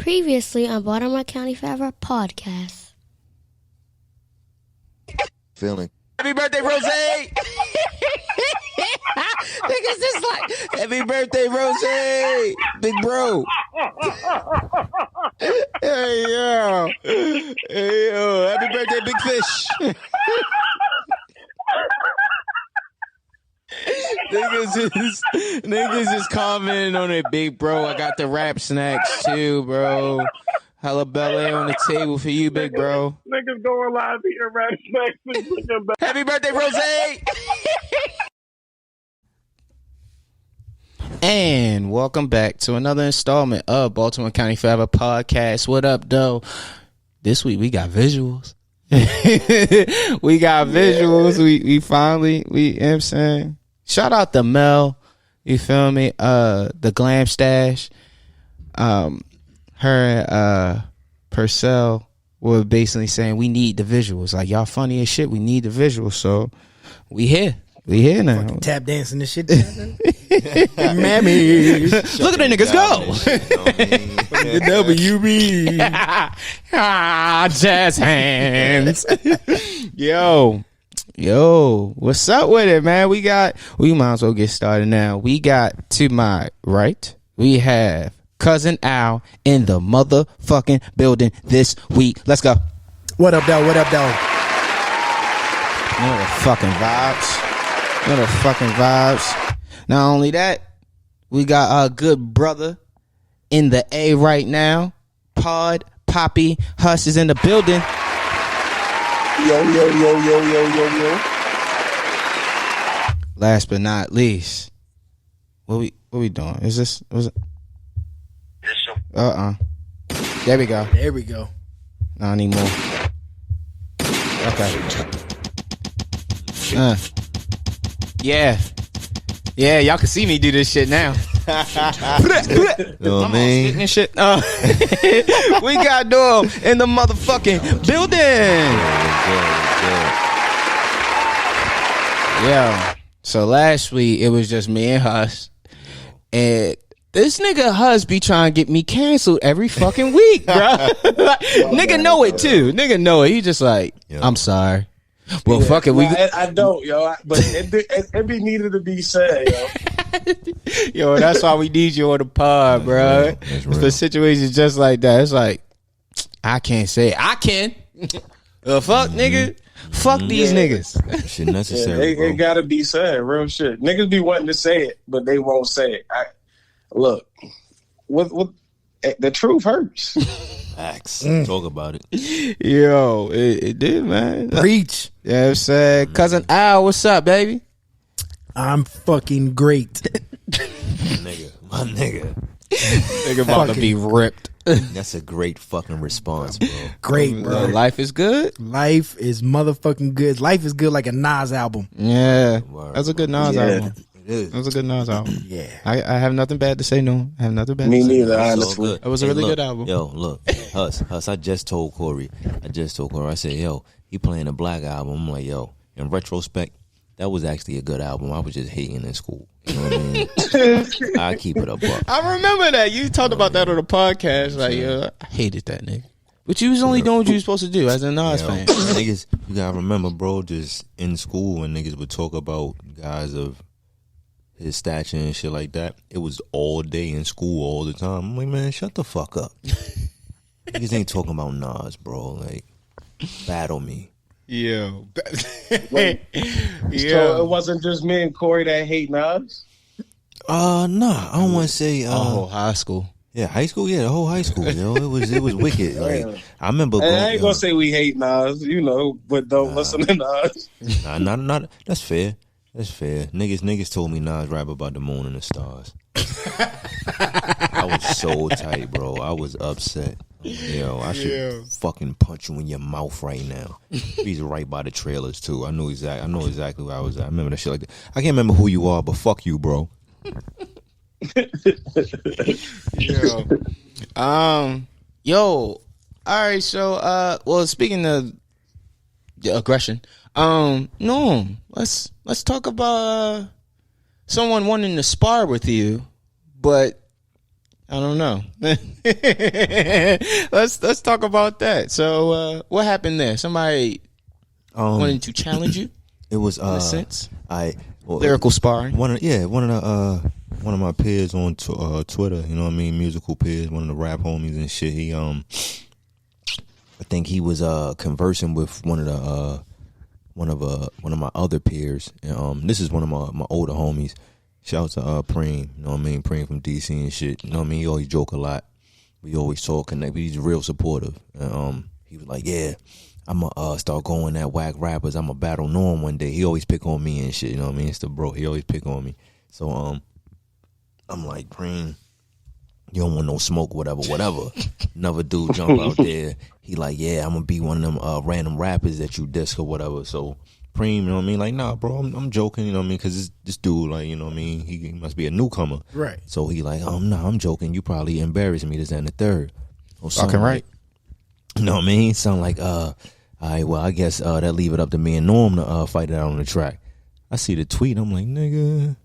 Previously on Baltimore County Forever Podcast. Feeling. Happy birthday, Rose! Niggas just like, happy birthday, Rose! Big bro. Hey, yo. Hey, yo. Happy birthday, Big Fish. Niggas is commenting on it, big bro. I got the rap snacks too, bro. Hella belly on the table for you, big bro. Niggas going live eating rap snacks. Happy birthday, Rose! And welcome back to another installment of Baltimore County Forever Podcast. What up, though? This week we got visuals. We got visuals. We finally, you know what I'm saying? Shout out to Mel. You feel me? The Glam Stash. Her and Purcell were basically saying we need the visuals. Like, y'all funny as shit. We need the visuals. So we here. We here now. Fucking tap dancing and shit. Mammy. Look at the niggas go. The WB. Jazz hands. Yo, what's up with it, man? We might as well get started now. We got to my right, we have Cousin Al in the motherfucking building this week. Let's go. What up, dog? What up, dog? You know the fucking vibes. Not only that, we got our good brother in the A right now. Pod Papi Huss is in the building. Yo. Last but not least, what we doing? Was it? There we go. There we go. Not anymore. Okay. Yeah, y'all can see me do this shit now. You know what I mean? And shit. We got Doyle in the motherfucking building. Yeah. So last week it was just me and Huss, and this nigga Huss be trying to get me canceled every fucking week, bro. Like, nigga know it too. Nigga know it. He just like, I'm sorry. Well, fuck it. I don't, yo. But it be needed to be said, yo. Yo, that's why we need you on the pod, bro. For situations just like that, it's like, I can't say it. I can. Fuck, nigga. Fuck these niggas. Shit necessary. It gotta be said, real shit. Niggas be wanting to say it, but they won't say it. Look, what the truth hurts. Facts. Talk about it. Yo, it did, man. Preach. Yeah, I'm saying, Cousin Al, what's up, baby? I'm fucking great. My nigga. Nigga about to be ripped. That's a great fucking response, bro. Great, bro. Life is good. Life is motherfucking good. Life is good like a Nas album. Yeah, that's a good Nas album. It is. That was a good Nas album. Yeah. I have nothing bad to say. No, I have nothing bad Me to say. neither, honestly. It was a really good album. Yo, look, Huss, I just told Corey, I said, yo, he playing a black album. I'm like, yo, in retrospect, that was actually a good album. I was just hating in school. You know what I mean? I keep it up. I remember that. You talked about that on the podcast. Like, yo, I hated that nigga. But you was only doing what you was supposed to do as a Nas fan. Niggas, you gotta remember, bro, just in school when niggas would talk about guys of his stature and shit like that, it was all day in school all the time. I'm like, man, shut the fuck up. Niggas ain't talking about Nas, bro. Like, battle me. Yo. So it wasn't just me and Corey that hate Nas? Nah, I don't want to say whole high school. Yeah, high school. Yeah, the whole high school. Yo, it was wicked. Like, I remember. I ain't gonna say we hate Nas, but don't listen to Nas. Not. That's fair. That's fair. Niggas told me Nas rap about the moon and the stars. I was so tight, bro. I was upset. Yo, I should fucking punch you in your mouth right now. He's right by the trailers too. I know exactly where I was at. I remember that shit like that. I can't remember who you are, but fuck you, bro. All right, so well, speaking of aggression, no, let's talk about someone wanting to spar with you, but I don't know. Let's talk about that. So, what happened there? Somebody wanted to challenge you. It was in a sense. Lyrical sparring. One of my peers on Twitter, you know what I mean, musical peers, one of the rap homies and shit. He I think he was conversing with one of my other peers. And, this is one of my older homies. Shout out to Preem, you know what I mean, Preem from DC and shit. You know what I mean, he always joke a lot. We always talk, connect. He's real supportive. And, he was like, yeah, I'm gonna start going at whack rappers. I'm gonna battle Norm one day. He always pick on me and shit. You know what I mean? It's the bro. He always pick on me. So I'm like, Preem, you don't want no smoke, whatever. Another dude jump out there. He like, yeah, I'm gonna be one of them random rappers that you diss or whatever. So Preem, you know what I mean? Like, nah, bro, I'm joking, you know what I mean? Because this dude, like, you know what I mean? He must be a newcomer. Right. So he like, nah, I'm joking. You probably embarrassed me, this, that, and the third. Or Fucking right. You know what I mean? Sound like, all right, well, I guess that leave it up to me and Norm to fight it out on the track. I see the tweet. I'm like, nigga.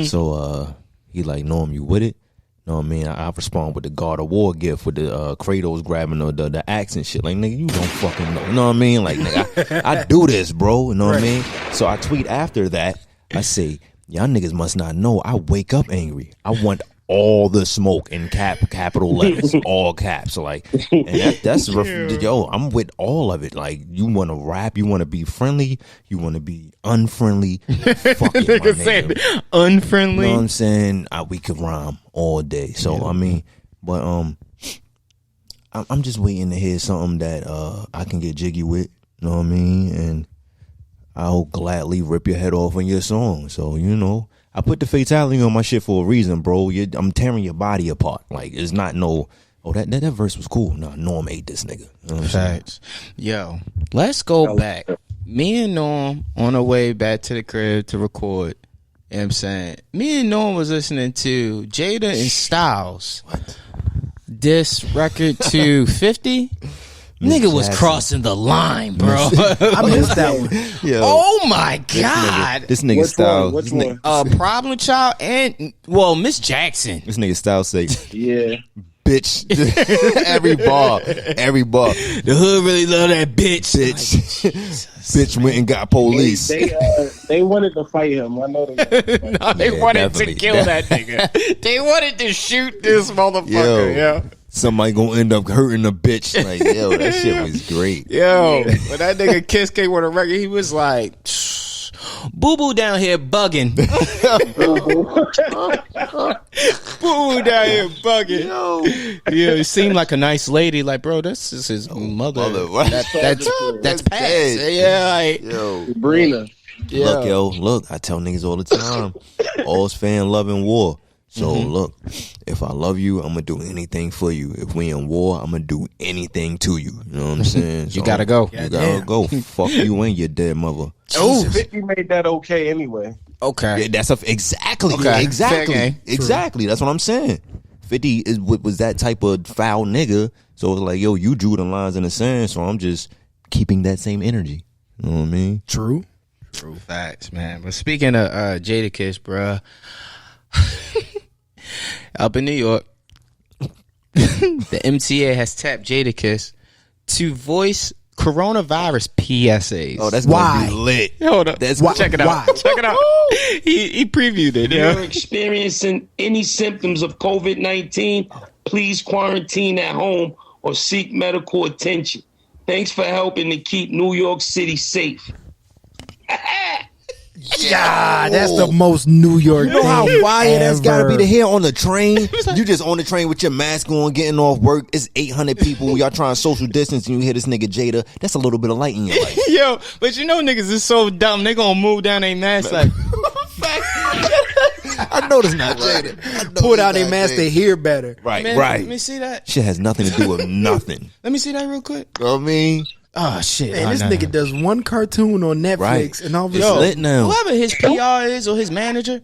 So he like, Norm, you with it? You know what I mean? I respond with the God of War gift with the Kratos grabbing the axe and shit. Like, nigga, you don't fucking know. You know what I mean? Like, nigga, I do this, bro. You know what I mean? So I tweet after that. I say, y'all niggas must not know I wake up angry. I want all the smoke in capital letters, all caps. So like, and that's yo, I'm with all of it. Like, you want to rap, you want to be friendly, you want to be unfriendly. Fuck it, my nigga. Unfriendly. You know what I'm saying? We could rhyme all day. So I mean, but I'm just waiting to hear something that I can get jiggy with. You know what I mean? And I'll gladly rip your head off on your song. So you know. I put the fatality on my shit for a reason, bro. I'm tearing your body apart. Like, it's not no, that verse was cool. No, Norm ate this nigga. You know Facts. Yo, let's go back. Me and Norm on our way back to the crib to record. You know what I'm saying? Me and Norm was listening to Jada and Styles. What? This record to 50. Nigga was crossing the line, bro. I missed that one. Yo, oh my God. This nigga Styles. Which one? Problem Child and, well, Miss Jackson. This nigga Styles say, Yeah. bitch. every bar. The hood really love that bitch. Bitch went and got police. They wanted to fight him. I know they. No, they wanted to kill that nigga. They wanted to shoot this motherfucker. Yo. Somebody gonna end up hurting a bitch. Like, yo, that shit was great. Yo, when that nigga Kiss came with a record, he was like, boo boo down here bugging. Boo boo down here bugging. Yo. Yeah, he seemed like a nice lady. Like, bro, this is his mother. That's past. Yeah, like, yo, Sabrina. Yeah. Look, I tell niggas all the time, all's fair in love and war. So look, if I love you, I'm gonna do anything for you. If we in war, I'm gonna do anything to you. You know what I'm saying? You gotta go. You gotta go. Fuck you and your dead mother. Oh, 50 made that okay anyway. Okay. Yeah, that's exactly. Okay. Exactly. That's what I'm saying. 50 was that type of foul nigga. So it's like, yo, you drew the lines in the sand. So I'm just keeping that same energy. You know what I mean? True Facts, man. But speaking of Jadakiss, bruh. Up in New York, the MTA has tapped Jadakiss to voice coronavirus PSAs. Oh, that's gonna be lit. Hold up. Check it out. Check it out. He previewed it. If you're experiencing any symptoms of COVID-19, please quarantine at home or seek medical attention. Thanks for helping to keep New York City safe. Yeah, that's the most New York You know thing how fire that's gotta be ever. to hear on the train? You just on the train with your mask on, getting off work. It's 800 people. Y'all trying social distance and you hear this nigga Jada. That's a little bit of light in your life. Yo, but you know niggas is so dumb. They gonna move down their mask like. I know that's not Jada. Put out their mask to hear better. Right, Man, right. Let me see that. Shit has nothing to do with nothing. Let me see that real quick. You know what I mean? Oh shit! Man, this nigga does one cartoon on Netflix, Right. and all of a It's sudden, lit now. Whoever his PR is or his manager,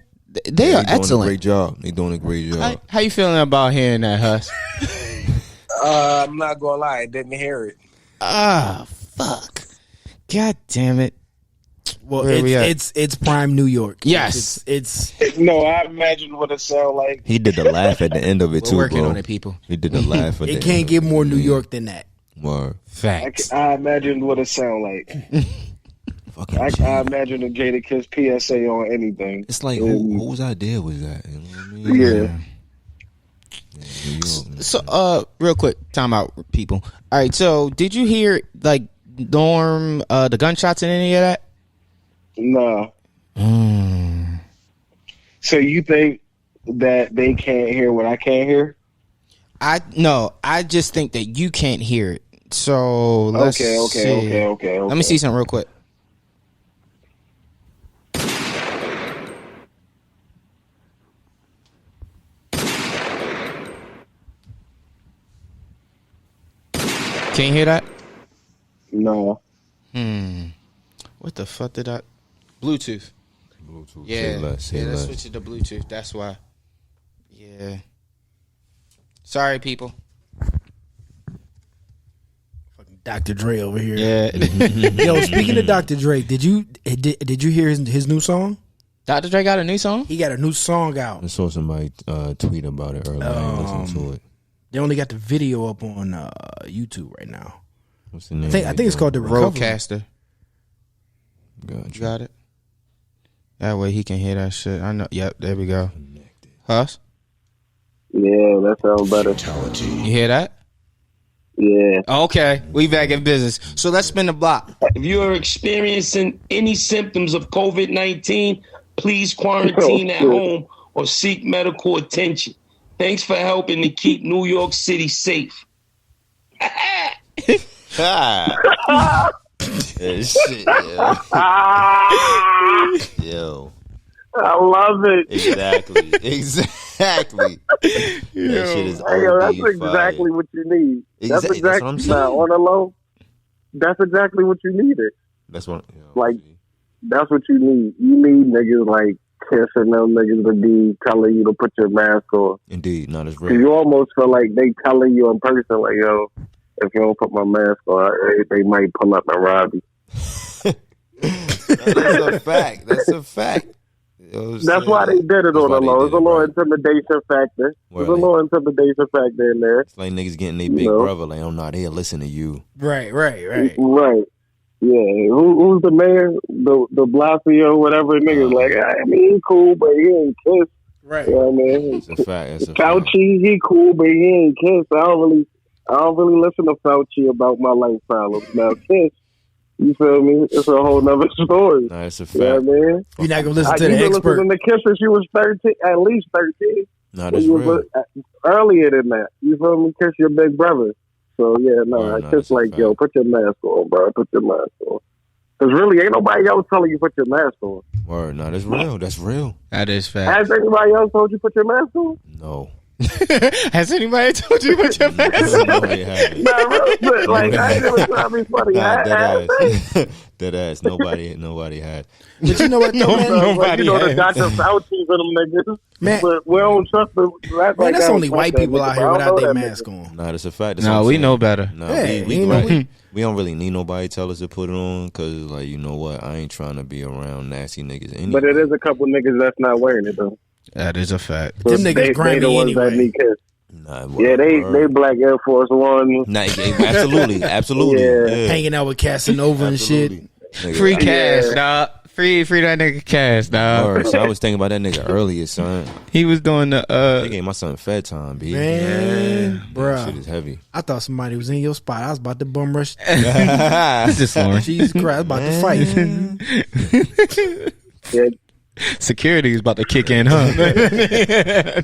they are doing excellent. a great job. They doing a great job. How you feeling about hearing that, Huss? I'm not gonna lie, I didn't hear it. Ah, fuck. God damn it. Well, Where we at? it's prime New York. Yes. It's No, I imagine what it sound like. He did the laugh at the end of it We're too, working bro. on it, people. He did the laugh at the it end can't of get it. more New York than that. Word. Facts. I imagine what it sound like. Fucking I G. imagine a Jadakiss PSA on anything. It's like whose idea was that? You know what I mean? Yeah. New York, man. So, real quick, time out, people. All right, so did you hear like Norm, the gunshots and any of that? No. So you think that they can't hear what I can't hear? I just think that you can't hear it. So let's see. Okay. Let me see something real quick. Can you hear that? No. What the fuck did I? Bluetooth. Bluetooth. Yeah, Let's switch it to Bluetooth. That's why. Yeah. Sorry, people. Fucking Dr. Dre over here. Yeah. Yo, speaking of Dr. Dre, did you hear his new song? Dr. Dre got a new song? He got a new song out. I saw somebody tweet about it earlier. I didn't listen to it. They only got the video up on YouTube right now. What's the name? I think it's called The Recovery. Roadcaster. Gotcha. You got it? That way he can hear that shit. I know. Yep, there we go. Huss? Yeah, that sounds better. You hear that? Yeah. Okay, we back in business. So let's spin the block. If you are experiencing any symptoms of COVID-19, please quarantine at home or seek medical attention. Thanks for helping to keep New York City safe. Shit, yo. I love it. Exactly. That shit is Hey, yo, that's OD exactly fire. what you need. That's That's what I'm saying. on the low. That's exactly what you needed. That's what. Like, that's what you need. You need niggas like Kiss and them niggas to be telling you to put your mask on. Indeed, not as Cause real. you almost feel like they telling you in person, like, yo, if you don't put my mask on, they might pull up and rob you. That's a fact. That's a fact. That's why they did it on the low. It's a little intimidation factor. There's a little intimidation factor in there. It's like niggas getting their big brother. Like, I'm not here. Listen to you. Right. Right. Yeah. Who's the mayor? The Blasio, whatever. Niggas like, I mean, he cool, but he ain't Kiss. Right. You know what I mean? It's a fact. It's a Fauci, fact. he cool, but he ain't Kiss. I don't really listen to Fauci about my life problems. Now, Kiss, you feel me? It's a whole nother story. Nah, it's a fact. You know what I mean? You're not gonna listen to You've the been expert. listening to Kiss since you was 13, at least 13. Nah, that's real. Earlier than that. You feel me? Kiss your big brother. So, yeah, Nah, I that's Kiss a like, fact. yo, put your mask on, bro. Put your mask on. Because really, ain't nobody else telling you put your mask on. Word. Nah, that's real. That's real. That is fact. Has anybody else told you put your mask on? No. Has anybody told you what your mask on? No, they haven't. Nah, real quick. Like, I ain't never trying to be funny. Nah, I- dead ass. Nobody had. But you know what, though, man? Nobody you know, the has. Dr. Fauci's and them niggas. Man. But we don't trust them. Man, that's only white people out here without their mask on. Nah, that's a fact. That's No, what I'm we saying. know better. Nah, Yeah, we you know, right. We don't really need nobody tell us to put it on because, like, you know what? I ain't trying to be around nasty niggas anyway. But it is a couple niggas that's not wearing it, though. That is a fact. Them niggas they grimy the ones that anyway. need Kiss. Nah, Yeah, they black Air Force One. Nah, absolutely. Yeah. Yeah. Hanging out with Casanova and shit. Absolutely. Nigga, Free cash, dog. Free that nigga cash, dog. Word. So I was thinking about that nigga earlier, son. He was doing They the gave my son Fed time, B. Man, That shit bruh. is heavy. I thought somebody was in your spot. I was about to bum rush. just Lauren. Jesus Christ, I was about to fight. Yeah. Security is about to kick in, huh?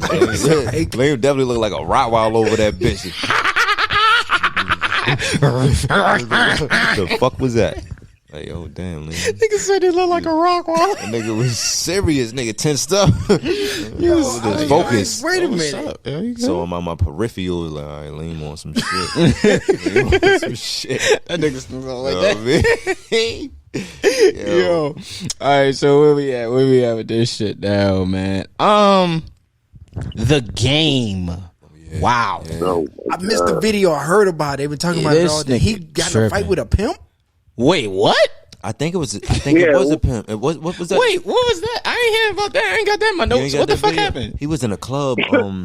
Liam definitely look like a Rottweiler over that bitch. The fuck was that? Like, oh damn, Liam. Nigga said he looked like a rock wall. That nigga was serious, nigga tensed up. Just focus. Wait a minute. There you go. So I'm on my peripheral, like, all right, Liam on some shit. Liam on some shit. that nigga still You like know that. what I mean? Yo. All right, so where we at? Where we at with this shit now, man? The Game. Wow. Oh, I missed the video. I heard about it. They were talking about it This all day. He nigga got in a fight tripping. with a pimp? Wait, what? I think it was a pimp. What was that? Wait, what was that? I ain't hear about that. I ain't got that in my notes. What the fuck happened? He was in a club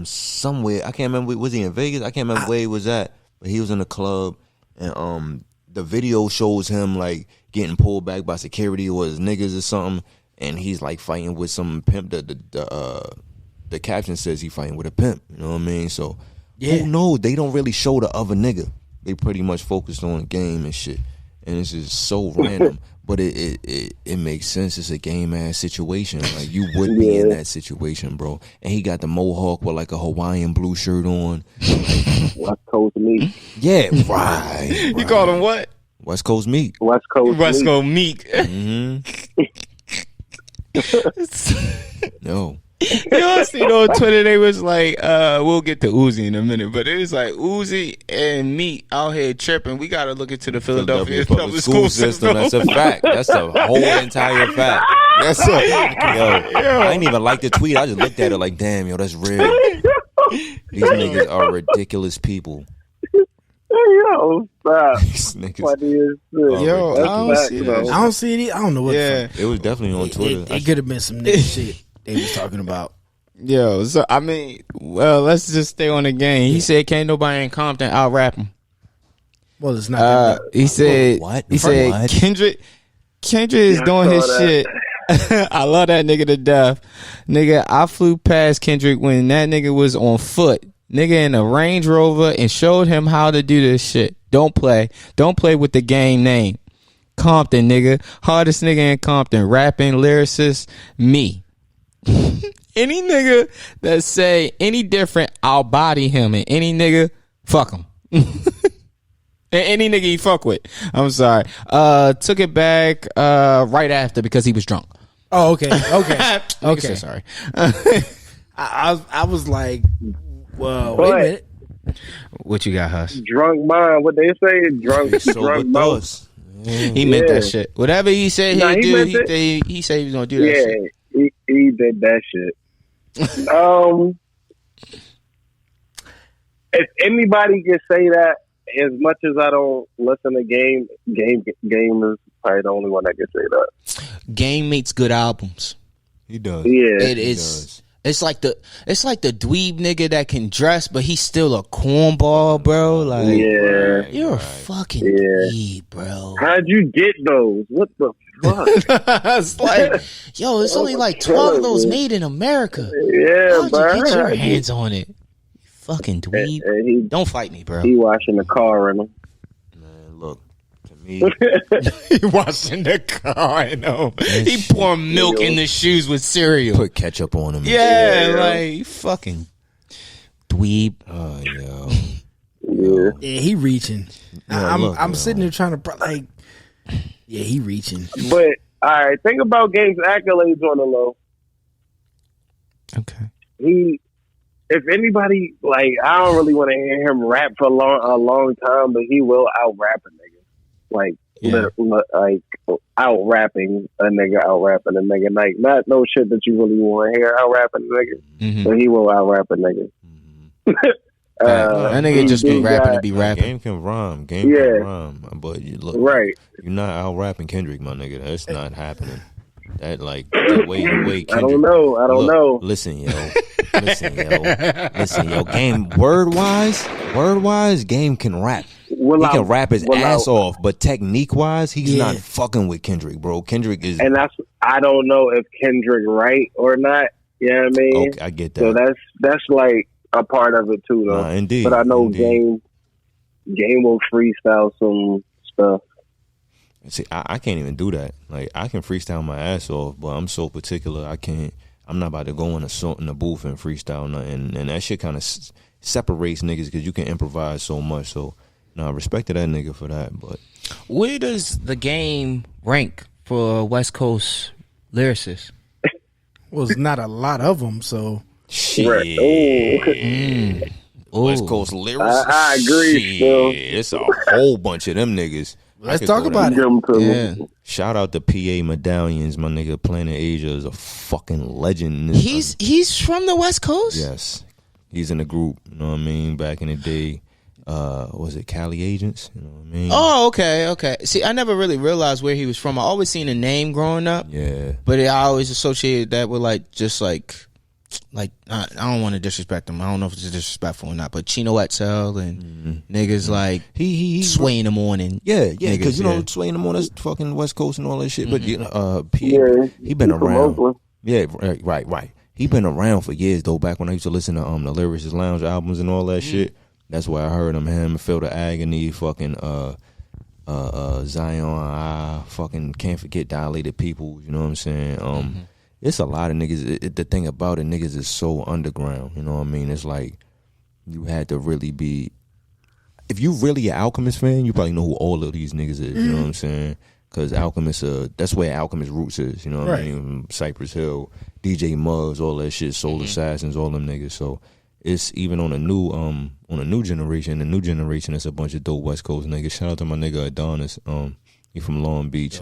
somewhere. I can't remember. Was he in Vegas? I can't remember where he was at. But he was in a club, and the video shows him like getting pulled back by security or his niggas or something, and he's like fighting with some pimp. The caption says he fighting with a pimp. You know what I mean? So who knows? They don't really show the other nigga. They pretty much focused on the game and shit, and it's just so random. But it makes sense. It's a game ass situation. Like you would be in that situation, bro. And he got the mohawk with like a Hawaiian blue shirt on. West Coast meat. Yeah, right. You called him what? West Coast meat. West Coast meat. Mm-hmm. No. You all seen on Twitter they was like, we'll get to Uzi in a minute, but it was like Uzi and Meat out here tripping. We gotta look into the Philadelphia public school system. That's a fact. That's a whole entire fact. That's I ain't even like the tweet. I just looked at it like, damn, yo, that's real. These niggas are ridiculous people. Yo, stop. These niggas yo, I don't see that. I don't see it. I don't know what. Yeah, it was definitely on Twitter. It could have been some nigga shit they was talking about. Yo, so I mean, well, let's just stay on the game. He said, "Can't nobody in Compton out rap him." Well, it's not. He said, what? He said, What? Kendrick is doing his shit. I love that nigga to death. Nigga, I flew past Kendrick when that nigga was on foot. Nigga in a Range Rover and showed him how to do this shit. Don't play with the game name. Compton, nigga. Hardest nigga in Compton. Rapping, lyricist, me. Any nigga that say any different, I'll body him. And any nigga, fuck him. And any nigga he fuck with. I'm sorry. Took it back right after because he was drunk. Oh, okay. Okay. Sorry. I was like, well, wait a minute. What you got, Huss? Drunk mind. What they say? Drunk mouth. He meant that shit. Whatever he said he'd do, he said he was gonna do that shit. He did that shit. If anybody can say that, as much as I don't listen to Game is probably the only one that can say that. Game makes good albums. He does. Yeah, it is. It's like the dweeb nigga that can dress, but he's still a cornball, bro. Like, you're a fucking dweeb, bro. How'd you get those? What the fuck? It's like, yo, it's only like 12 of those made in America. Yeah, how'd bro. you get your hands on it? You fucking dweeb. Don't fight me, bro. He washing the car in him. Man, look, to me, he washing the car. I know. He pouring milk in the shoes with cereal. put ketchup on him. Yeah, like fucking dweeb. Oh, yo. Yeah, he reaching. Yeah, I'm sitting there trying to like. Yeah, he reaching. but all right, think about Game's accolades on the low. Okay. If anybody, like, I don't really want to hear him rap for a long time, but he will out rap a nigga. Like, like out rapping a nigga, like not no shit that you really want to hear out rapping a nigga, but he will out rap a nigga. That nigga just be rapping to be rapping. Game can rhyme. Game can rhyme. But you look, right. You're not out rapping Kendrick, my nigga. That's not happening. That like the way Kendrick, I don't know. Listen, yo. Game word wise, Game can rap. He can rap his ass off, but technique wise, he's not fucking with Kendrick, bro. Kendrick is, and I don't know if Kendrick right or not. You know what I mean? Okay, I get that. So that's like a part of it too, though. Indeed. But I know Game will freestyle some stuff. See, I can't even do that. Like, I can freestyle my ass off, but I'm so particular. I'm not about to go in the booth and freestyle nothing. And that shit kind of separates niggas because you can improvise so much. So, I respect that nigga for that. But where does the Game rank for West Coast lyricists? Well, it's not a lot of them, so. shit. Right. West Coast lyricists. I agree, still. It's a whole bunch of them niggas. Let's talk about it. Yeah. Shout out to PA Medallions, my nigga. Planet Asia is a fucking legend. He's from the West Coast? Yes. He's in the group, you know what I mean, back in the day. was it Cali Agents? You know what I mean? Oh, okay. See, I never really realized where he was from. I always seen a name growing up. Yeah. But I always associated that with like I don't want to disrespect him. I don't know if it's disrespectful or not. But Chino Etzel and niggas like he Sway in the Morning. Yeah, because Sway in the Morning, that's fucking West Coast and all that shit. But he been around. Yeah, right. He been around for years though. Back when I used to listen to the Lyricist Lounge albums and all that shit. That's where I heard him. Feel the Agony. Fucking Zion. I fucking can't forget Dilated People. You know what I'm saying? It's a lot of niggas. The thing about it, niggas is so underground. You know what I mean? It's like you had to really be. If you really an Alchemist fan, you probably know who all of these niggas is. You know what I'm saying? Because Alchemist, that's where Alchemist roots is. You know what I mean? Cypress Hill, DJ Muggs, all that shit, Soul Assassins, all them niggas. So it's even on a new generation. The new generation is a bunch of dope West Coast niggas. Shout out to my nigga Adonis. He from Long Beach.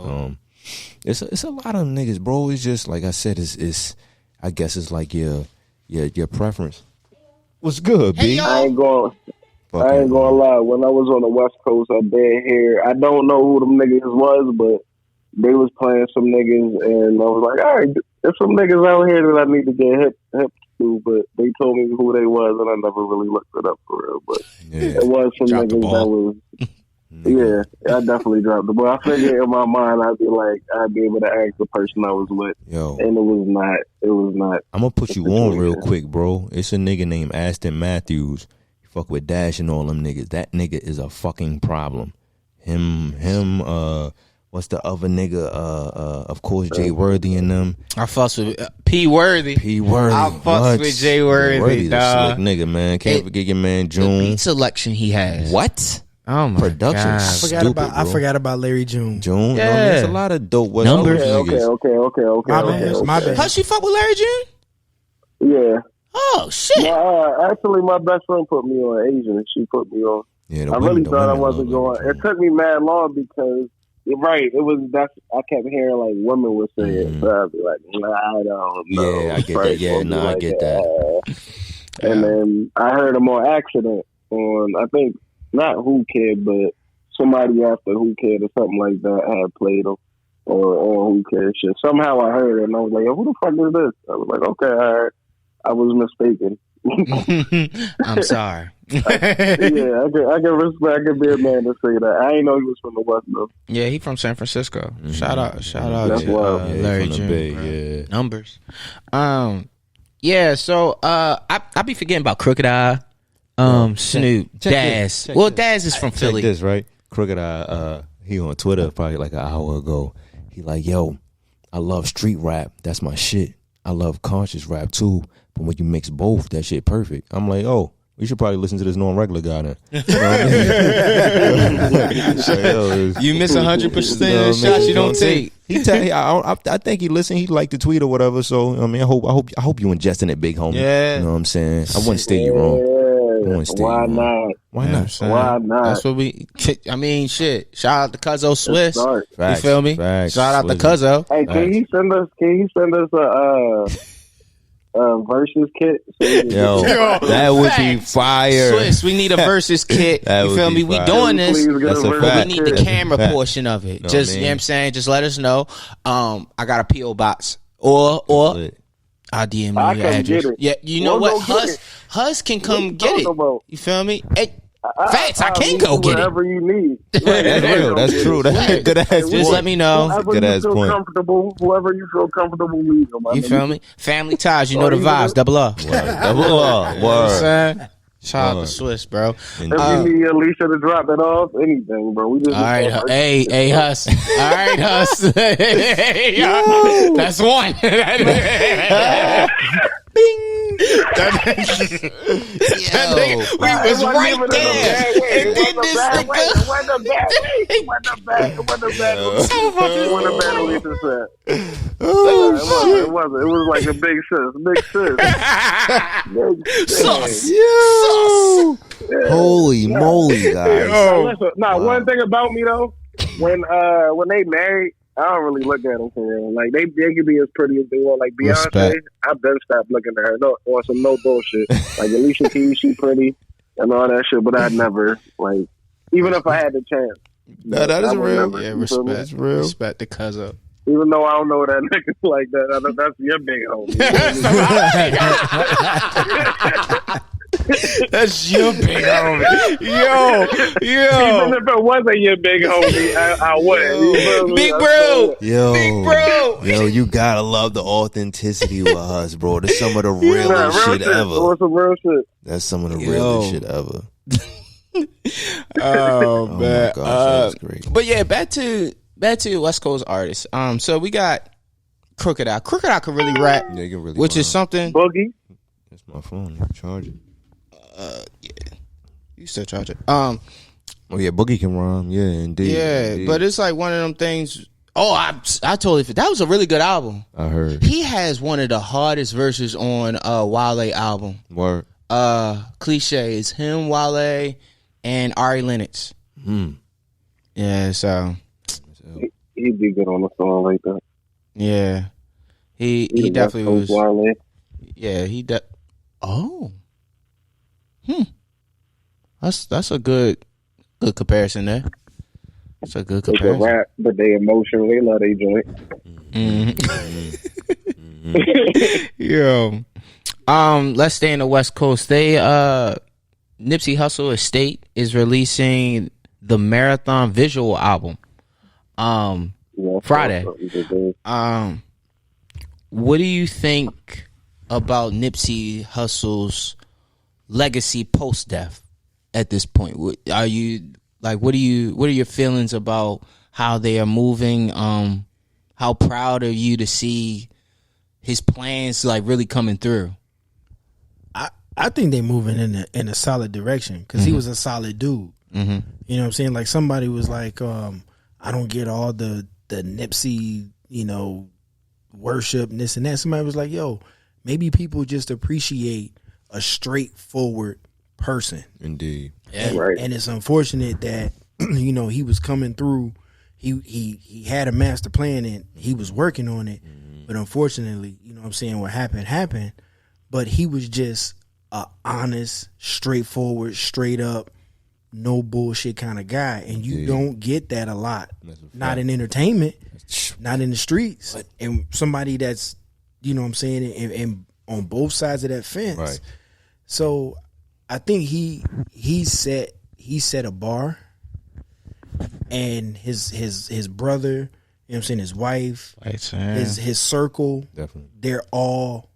It's a lot of niggas, bro. It's just like I said. It's I guess it's like your preference. What's good, B? I ain't gonna lie. When I was on the West Coast, I did hear. I don't know who them niggas was, but they was playing some niggas, and I was like, all right, there's some niggas out here that I need to get hip to, but they told me who they was, and I never really looked it up for real. But it was some niggas that was. Yeah, I definitely dropped the ball. I figured in my mind I'd be able to ask the person I was with. Yo. And it was not. I'm gonna put you on real quick, bro. It's a nigga named Aston Matthews. You fuck with Dash and all them niggas. That nigga is a fucking problem. Him, what's the other nigga? Of course, Jay Worthy and them. I fuss with P Worthy. I fuss with Jay Worthy, dog. Slick nigga, man. Can't forget your man June. The beat selection he has. What? Oh my production. God. I forgot about Larry June. June, yeah. There's a lot of dope West Numbers. Okay. My bad. How she fuck with Larry June? Yeah. Oh shit. Actually, my best friend put me on Asian. She put me on. Yeah, I really thought I wasn't going. It took me mad long because you're right. It was I kept hearing like women would say it. So I'd be like, I don't know. Yeah, I get that. Yeah, I get that. And then I heard him on accident on I think. Not Who Kid, but somebody after Who Kid or something like that had played him or Who Kid shit. Somehow I heard it and I was like, who the fuck is this? I was like, okay, all right. I was mistaken. I'm sorry. I can respect. I can be a man to say that. I didn't know he was from the West though. Yeah, he from San Francisco. Shout out That's to Larry from the June. Bay, Numbers. Yeah, so I be forgetting about Crooked Eye. Snoop, Daz. Well, Daz is from Philly. Check this, right? Crooked Eye, he on Twitter probably like an hour ago. He like, yo, I love street rap. That's my shit. I love conscious rap too. But when you mix both, that shit perfect. I'm like, oh, we should probably listen to this non-regular guy then. You know what I mean? You miss 100% of the shots you don't take. I think he listened. He liked the tweet or whatever. So I mean, I hope you ingesting it, big homie. Yeah. You know what I'm saying? I wouldn't steer you wrong. Why not? Why not? Why not? That's what I mean, shit. Shout out to Cuzzo Swiss. Facts, you feel me? facts. Shout out to Cuzzo. Hey, can you send us a versus kit? Yo, that would be fire. Swiss, we need a versus kit. You feel me? We doing this. That's a But fact. we need the camera portion of it. No, Just, man. you know what I'm saying? Just let us know. I got a P.O. box. Or I'll DM you I your can address. get it. Yeah, you know We'll what? go get it. Huss can come get it. About? You feel me? Hey, facts, I can go get it. Whatever you need. That's real. That's true. That's a good ass Just point. let me know. Good ass point. Whoever you feel comfortable leaving. You feel me? Family ties, you know the vibes. Double R. Double R. Word. Shout out to Swiss, bro. If you need Alicia to drop it off, anything, bro. We just All right, hey, Huss. All right, Huss. That's one. Bing. We was right there. And then this nigga. It wasn't bad Alicia said. It wasn't. It was like a big sis. Sauce. Yo. Holy moly, guys. One thing about me though, when they married, I don't really look at them for real. Like they can be as pretty as they want. Like Beyonce, Respect. I've been stopped looking at her. No, on some no bullshit. Like Alicia Keys, she pretty. and all that shit, but I'd never, like, even if I had the chance. No, that is real. Never, Yeah, you feel me? respect. Respect the cuz up. Even though I don't know that niggas like that, I know that's your big homie. That's your big homie. Yo. Even if it wasn't your big homie, I wouldn't. Big bro. Big bro. Yo, you gotta love the authenticity with us, bro. That's some of the realest shit ever. Some real shit. That's some of the realest shit ever. Oh man. My gosh, that's great. But yeah, back to West Coast artists. So we got Crooked Eye. Crooked Eye can really rap, Yeah, you can really which rhyme. is something. Boogie. That's my phone. You charge it. Yeah, you still charge it. Oh yeah, Boogie can rhyme. Yeah, indeed. Yeah, indeed. but it's like one of them things. Oh, I totally. That was a really good album. I heard. He has one of the hardest verses on Wale album. Word. Cliche is him, Wale, and Ari Lennox. Yeah, so He'd be good on a song like that. yeah, he definitely was. Wale. Yeah, Oh, that's a good comparison there. That's a good They can comparison. rap, but they emotional. They love they joint. Yo, let's stay in the West Coast. They Nipsey Hussle Estate is releasing the Marathon visual album. Yeah, Friday. so What do you think about Nipsey Hussle's legacy post death at this point? Are you like, what are your feelings about how they are moving? How proud are you to see his plans like really coming through? I think they moving in a solid direction because he was a solid dude. Mm-hmm. You know what I'm saying? Like somebody was like, I don't get all the Nipsey, worship and this and that. Somebody was like, yo, maybe people just appreciate a straightforward person. Indeed. And, Right. and it's unfortunate that he was coming through. He had a master plan and he was working on it, but unfortunately, what happened. But he was just a honest, straightforward, straight up, no bullshit kind of guy, and you don't get that a lot. Not in entertainment, not in the streets, and somebody that's and on both sides of that fence. Right. So I think he set a bar, and his brother, his wife, his circle, Definitely. they're all,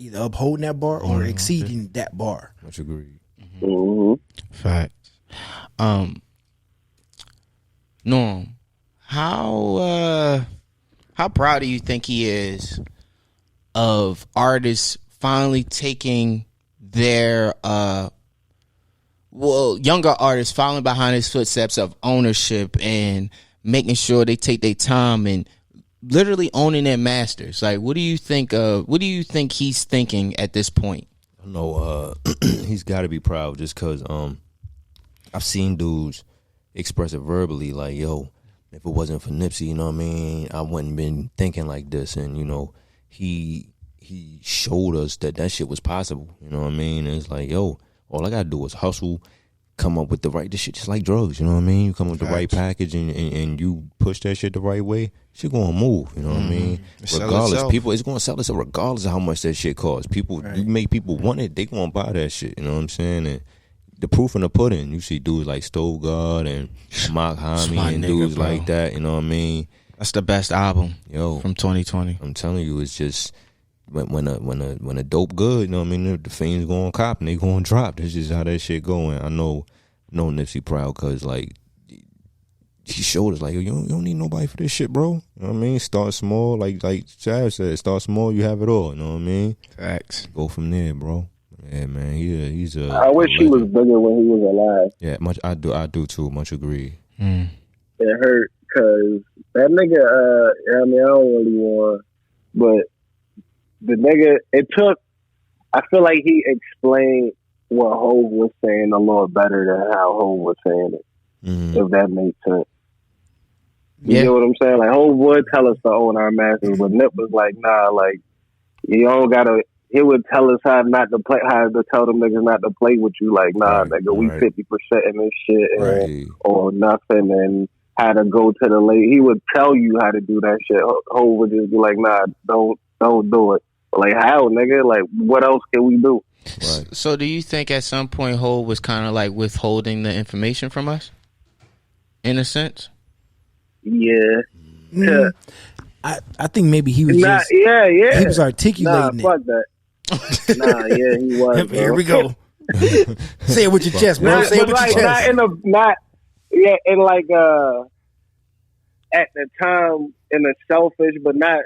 either upholding that bar or exceeding that bar. Much agreed. Facts. Norm, how proud do you think he is of artists finally taking their younger artists following behind his footsteps of ownership and making sure they take their time and literally owning their masters? Like, what do you think he's thinking at this point? I know he's got to be proud just because I've seen dudes express it verbally like, yo, if it wasn't for Nipsey, you know what I mean, I wouldn't been thinking like this. And, he showed us that shit was possible. You know what I mean? And it's like, yo, all I got to do is hustle, come up with this shit just like drugs. You know what I mean? You come up with the right package and you push that shit the right way, shit going to move. You know what I mean? Regardless, people, it's going to sell itself regardless of how much that shit costs. People, you make people want it, they going to buy that shit. You know what I'm saying? And the proof in the pudding, you see dudes like Stove God and Mock Hami and dudes like that. You know what I mean? That's the best album, yo, from 2020. I'm telling you, it's just when a dope good, you know what I mean? The fiends going cop and they going drop. That's just how that shit going. I know Nipsey proud because like he showed us like, yo, you don't need nobody for this shit, bro. You know what I mean? Start small, like Chad said, start small, you have it all. You know what I mean? Facts. Go from there, bro. Yeah, man. He's a. I wish he was bigger when he was alive. Yeah, I do too. Much agree. It hurt because that nigga. I don't really want, but the nigga. It took. I feel like he explained what Hov was saying a little better than how Hov was saying it. If that makes sense. You know what I'm saying? Like Hov would tell us to own our masters, but Nip was like, nah, like you don't gotta he would tell us how not to play, how to tell them niggas not to play with you. Like, nah, nigga, we 50% in this shit, or nothing, and how to go to the late. He would tell you how to do that shit. Ho would just be like, nah, don't do it. Like, how, nigga? Like, what else can we do? Right. So do you think at some point Ho was kind of like withholding the information from us? In a sense? Yeah. I think maybe he was he was articulating fuck that. He was. Here we go. Say it with your chest, bro. Say it with your chest. And like at the time in a selfish, but not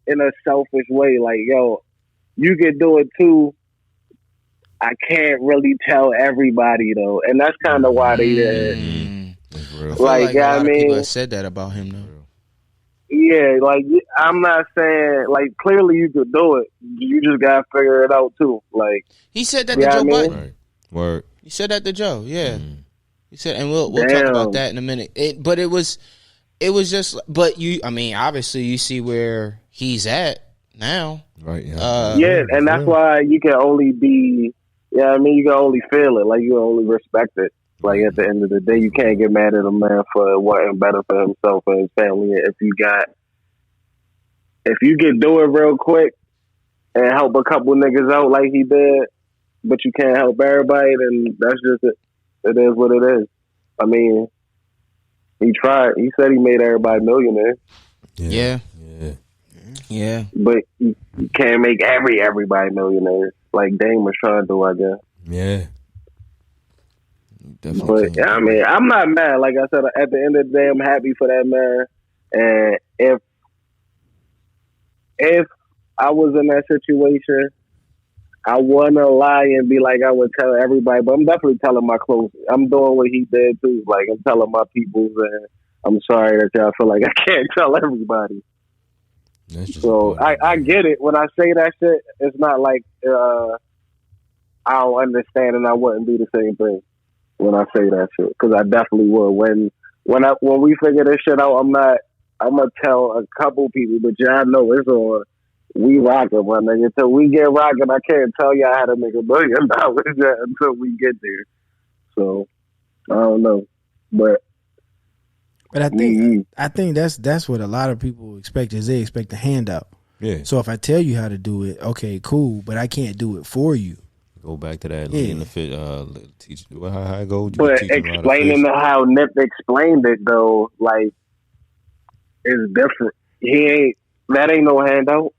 in a selfish way. Like, yo, you can do it too. I can't really tell everybody though, and that's kind of why they did. Like, a lot of people have said that about him though. Yeah, like, I'm not saying, like, clearly you could do it. You just gotta figure it out too. Like, he said that to Joe Budden. Right. Word. He said that to Joe. Yeah. He said, and we'll talk about that in a minute. But it was just. But obviously you see where he's at now. Right. Yeah. And that's why you can only be. Yeah, you can only feel it. Like, you can only respect it. Like, at the end of the day, you can't get mad at a man for wanting better for himself and his family. If you can do it real quick and help a couple niggas out like he did, but you can't help everybody, then that's just it. It is what it is. He tried. He said he made everybody millionaire. Yeah. But you can't make everybody millionaire like Dame was trying to, I guess. Yeah. Definitely. But I'm not mad. Like I said, at the end of the day, I'm happy for that man. And if I was in that situation, I wouldn't lie and be like I would tell everybody. But I'm definitely telling my close. I'm doing what he did too. Like, I'm telling my peoples, and I'm sorry that y'all feel like I can't tell everybody. So I get it. When I say that shit, it's not like I don't understand and I wouldn't do the same thing. When I say that shit, because I definitely would. When we figure this shit out, I'm gonna tell a couple people, but y'all know it's on. We rocking, my nigga. Until we get rocking, I can't tell y'all how to make $1 billion until we get there. So I don't know, but I think that's what a lot of people expect, is they expect a handout. Yeah. So if I tell you how to do it, okay, cool, but I can't do it for you. Go back to that. Teach how it goes. But explaining how Nip explained it though, like, is different. That ain't no handout.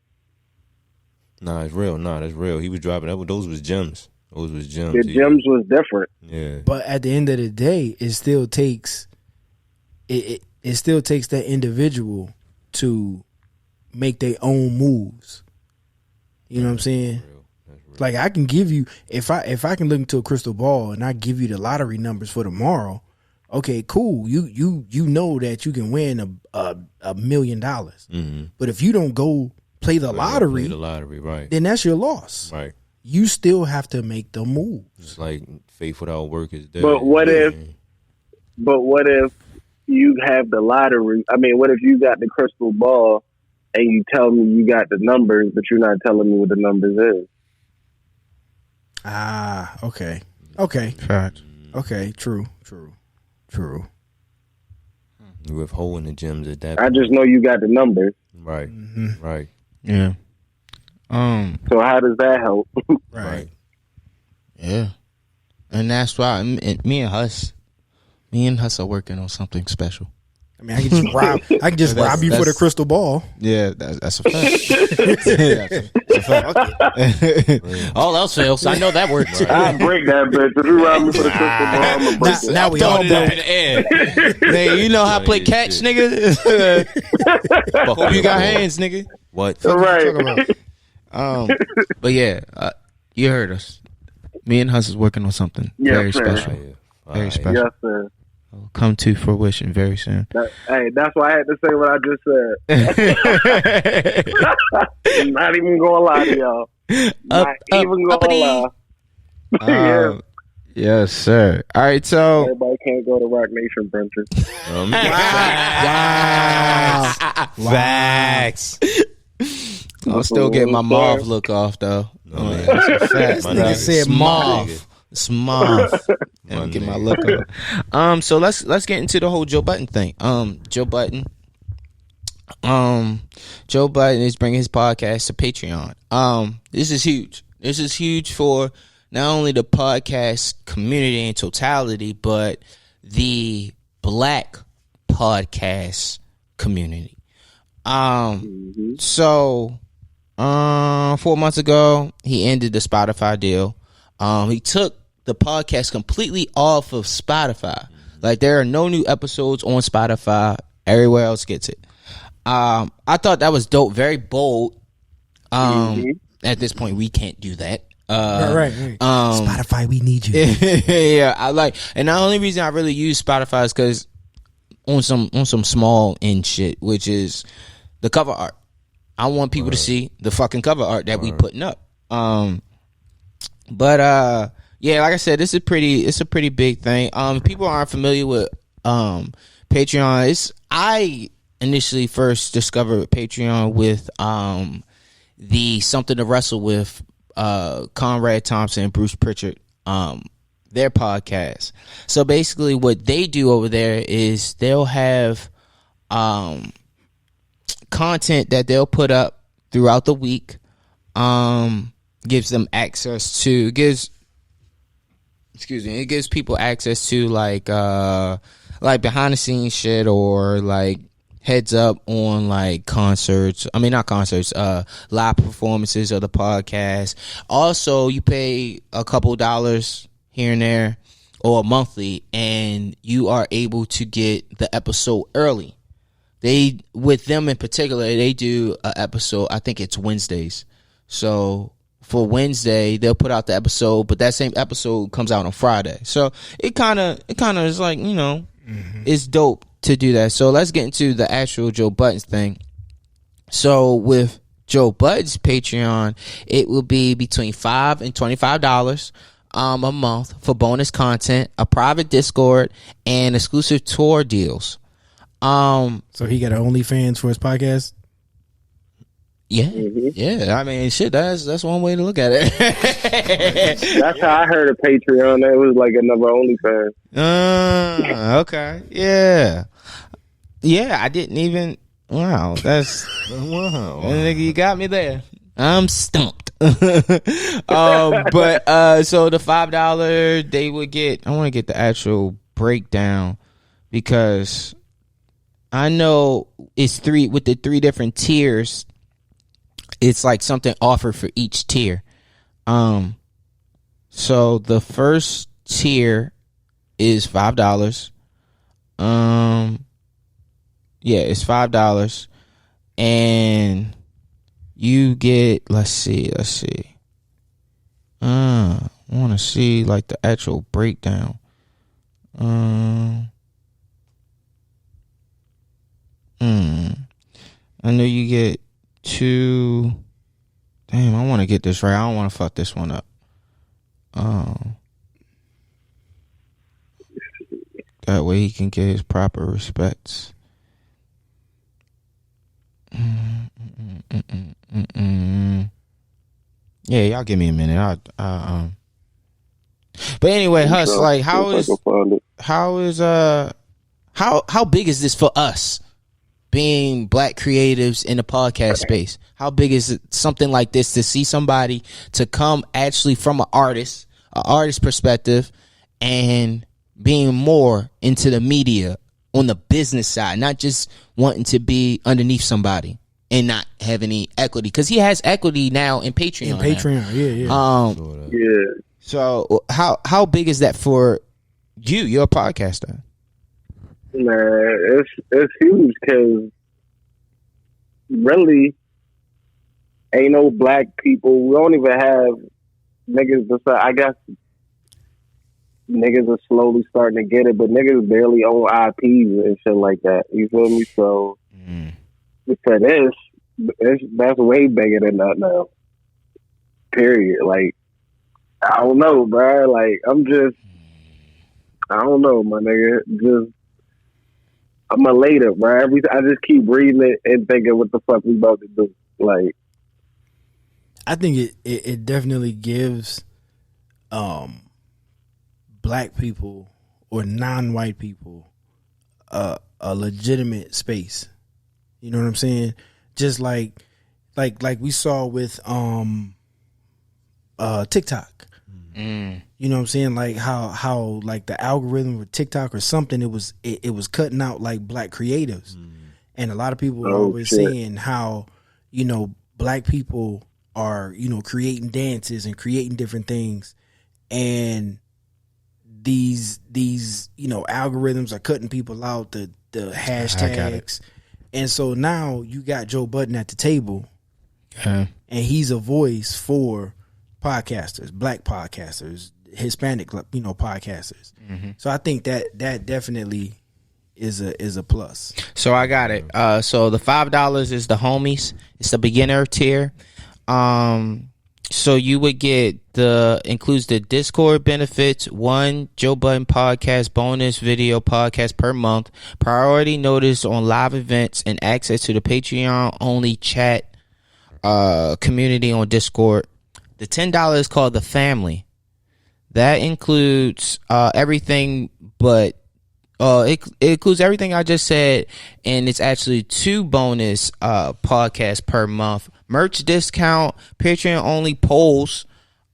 Nah, it's real. Nah, that's real. He was dropping that. Those was gems. The gems was different. Yeah. But at the end of the day, it still takes that individual to make their own moves. You know what I'm saying? Like, I can give you, if I can look into a crystal ball and I give you the lottery numbers for tomorrow, okay, cool. You know that you can win $1 million. Mm-hmm. But if you don't go play the lottery, right, then that's your loss. Right. You still have to make the moves. It's like faith without work is dead. But what if you have the lottery? What if you got the crystal ball and you tell me you got the numbers, but you're not telling me what the numbers is? Okay. Fact. Okay, true. You withholding the gems at that point. I just know you got the numbers. Right. Mm-hmm. Right. Yeah. So how does that help? Right. Yeah. And that's why me and Huss are working on something special. I can just rob you for the crystal ball. Yeah, that's a fact. That's a fact. All else fails. I know that works. I'll break that bitch. If you rob me for the crystal ball, I'm gonna break it. Now we all up in the air. Man, you know how to play catch, nigga? Hope you got hands, nigga. What? Right. But yeah, you heard us. Me and Huss is working on something very special. Very special. Yes, sir. Will come to fruition very soon. That's why I had to say what I just said. I'm not even gonna lie to y'all. Not even gonna lie. Yes, sir. All right, so everybody can't go to Rock Nation brunches. Wow. Facts. I'll still get my Marv look off though. Oh, man. That's a fact. My Nigga nigga. said Marv. Smurf. Let me get my look up. So let's get into the whole Joe Budden thing. Joe Budden is bringing his podcast to Patreon. This is huge. This is huge for not only the podcast community in totality, but the Black podcast community. So 4 months ago, he ended the Spotify deal. He took the podcast completely off of Spotify. Like, there are no new episodes on Spotify. Everywhere else gets it. I thought that was dope. Very bold. At this point, we can't do that. Right. Spotify, we need you. Yeah, and the only reason I really use Spotify is because on some small end shit, which is the cover art. I want people to see the fucking cover art that we putting up. But yeah, like I said, it's a pretty big thing. If people aren't familiar with Patreon, I initially first discovered Patreon with the Something to Wrestle With, Conrad Thompson and Bruce Pritchard, their podcast. So basically what they do over there is they'll have content that they'll put up throughout the week. Gives them access to it gives people access to like behind the scenes shit, or like heads up on like not concerts, live performances of the podcast. Also, you pay a couple dollars here and there or monthly, and you are able to get the episode early. With them in particular, they do an episode, I think it's Wednesdays. So for Wednesday, they'll put out the episode, but that same episode comes out on Friday. So it kind of is like, it's dope to do that. So let's get into the actual Joe Budden thing. So with Joe Budden's Patreon, it will be between $5 and $25 a month for bonus content, a private Discord, and exclusive tour deals. So he got an OnlyFans for his podcast? Yeah. Yeah, I mean, shit, that's one way to look at it. That's how I heard of Patreon. That was like another OnlyFans. Okay. Yeah. Yeah, I didn't even. Wow, that's. Wow. Nigga, you got me there. I'm stumped. But so the $5 they would get. I want to get the actual breakdown because I know it's with the three different tiers. It's like something offered for each tier. So the first tier is $5. Yeah, it's $5, and you get. Let's see. I want to see like the actual breakdown. I know you get 2. Damn, I want to get this right. I don't want to fuck this one up. That way he can get his proper respects. Yeah, y'all give me a minute. But anyway, Huss, like, how big is this for us? Being black creatives in the podcast space, how big is it, something like this, to see somebody to come actually from an artist perspective, and being more into the media on the business side, not just wanting to be underneath somebody and not have any equity, because he has equity now in Patreon. Yeah. So how big is that for you? You're a podcaster. Man, it's huge because really ain't no black people. We don't even have niggas. I guess niggas are slowly starting to get it, but niggas barely own IPs and shit like that. You feel me? So for this, that's way bigger than that now. Period. Like, I don't know, bro. Like, I don't know, my nigga. I'm elated, bro. I just keep reading it and thinking, what the fuck we about to do? Like, I think it definitely gives black people or non-white people a legitimate space. You know what I'm saying? Just like we saw with TikTok. You know what I'm saying? Like how like the algorithm with TikTok or something, it was cutting out like black creatives. And a lot of people are always saying how, you know, black people are, you know, creating dances and creating different things, and these you know, algorithms are cutting people out, the hashtags. And so now you got Joe Budden at the table, and he's a voice for podcasters, black podcasters, Hispanic, you know, podcasters. So I think that definitely is a plus. So I got it. So the $5 is the homies. It's the beginner tier. So you would get includes the Discord benefits, one Joe Budden podcast bonus video podcast per month, priority notice on live events, and access to the Patreon only chat community on Discord. The $10 is called the family. That includes everything, but it includes everything I just said, and it's actually 2 bonus podcasts per month. Merch discount, Patreon only polls,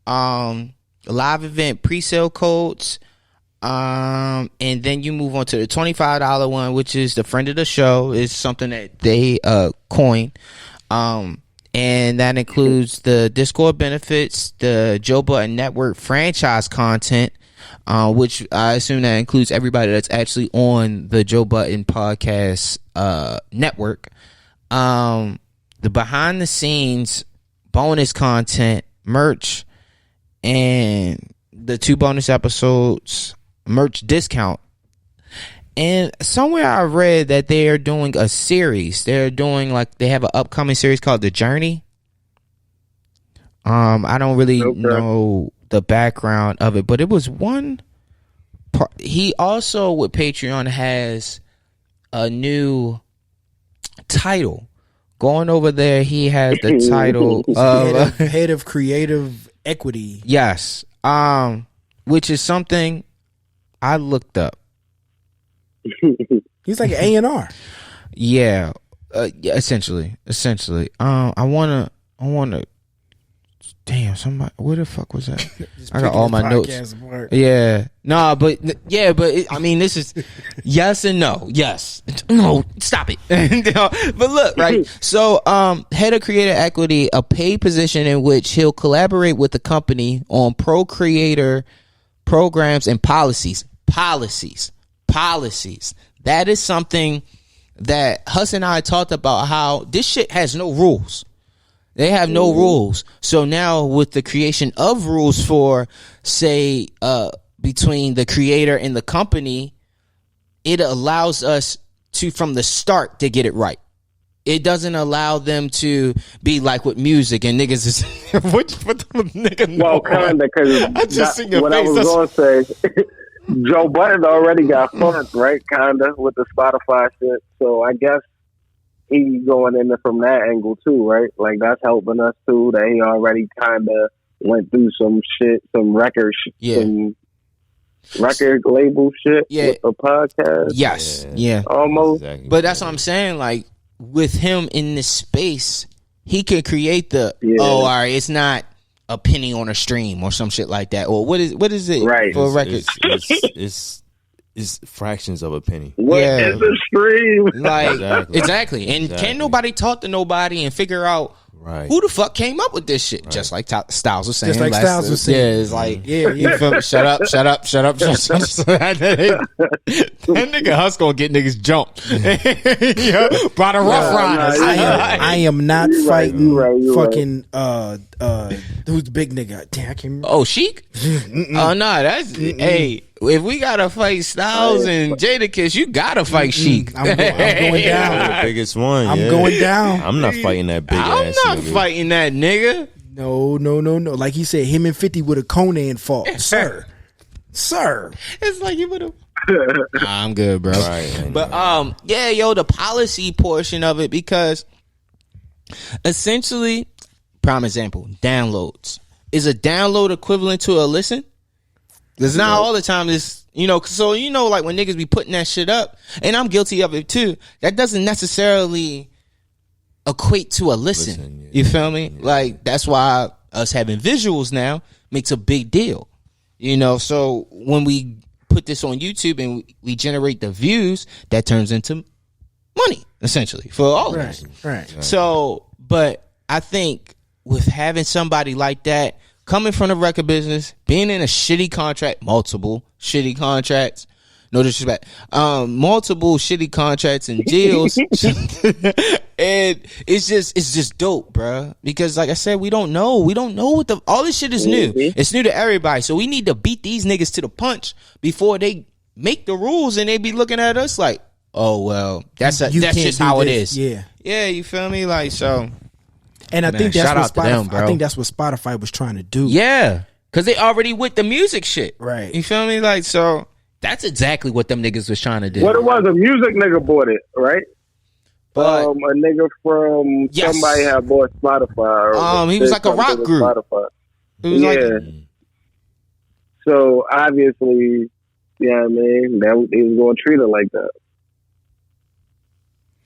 live event pre-sale codes, and then you move on to the $25 one, which is the friend of the show. It's something that they coined. And that includes the Discord benefits, the Joe Budden Network franchise content, which I assume that includes everybody that's actually on the Joe Budden podcast network. The behind the scenes bonus content, merch, and the 2 bonus episodes merch discount. And somewhere I read that they are doing a series. They're doing they have an upcoming series called The Journey. I don't really know the background of it, but it was one part. He also with Patreon has a new title. Going over there, he has the title of head of creative equity. Yes. Which is something I looked up. He's like an A&R. Yeah, essentially. I wanna. Damn, somebody. Where the fuck was that? I got all my notes. Apart. Yeah, no, but I mean, this is yes and no. Yes, no, stop it. But look, right. So, head of creator equity, a paid position in which he'll collaborate with the company on pro-creator programs and policies. That is something that Huss and I talked about, how this shit has no rules. They have no rules. So now with the creation of rules for, say, between the creator and the company, it allows us to, from the start, to get it right. It doesn't allow them to be like with music and niggas is what the nigga know. Well, kind of, because I just seen your what face. I was going to say, Joe Budden already got funds, right? Kind of with the Spotify shit. So I guess he going in from that angle too, right? Like that's helping us too. That he already kind of went through some shit, some record label shit with the podcast. Yes, yeah, almost. Exactly. But that's what I'm saying. Like with him in this space, he can create the all right. It's not a penny on a stream or some shit like that. Or what is it right. for records? It's fractions of a penny. What is a stream? Like exactly. And can nobody talk to nobody and figure out who the fuck came up with this shit? Right. Just like Styles was saying. Just like Styles was saying. Yeah, it's like you feel me? Shut up. That nigga Huss gonna get niggas jumped. By the Rough Riders. I am not fighting fucking who's the big nigga? Damn, I can't remember. Oh, Sheik? Oh no, that's hey. If we gotta fight Styles and Jadakiss, you gotta fight Sheik. I'm going down. The biggest one. I'm going down. I'm not fighting that big ass. I'm not fighting that nigga. No. Like he said, him and 50 would have Conan fought, sir. It's like you would have. I'm good, bro. Right, but the policy portion of it, because essentially Prime example, downloads. Is a download equivalent to a listen? Because not all the time is, so like when niggas be putting that shit up, and I'm guilty of it too, that doesn't necessarily equate to a listen. You feel me? Yeah. Like, that's why us having visuals now makes a big deal. So when we put this on YouTube and we generate the views, that turns into money, essentially, for all of us. Right. So, but I think with having somebody like that, coming from the record business, being in a shitty contract, multiple shitty contracts, no disrespect, multiple shitty contracts and deals, and it's just dope, bro. Because like I said, we don't know what all this shit is new. It's new to everybody, so we need to beat these niggas to the punch before they make the rules and they be looking at us like, oh well, that's just how it is. Yeah, you feel me? Like, so. And I think that's what I think that's what Spotify was trying to do. Yeah, because they already with the music shit, right? You feel me? Like, so that's exactly what them niggas was trying to do. What it was, a music nigga bought it, right? But a nigga from somebody had bought Spotify. He was like a rock group. Spotify. Like, so obviously, I mean, that he was going to treat it like that.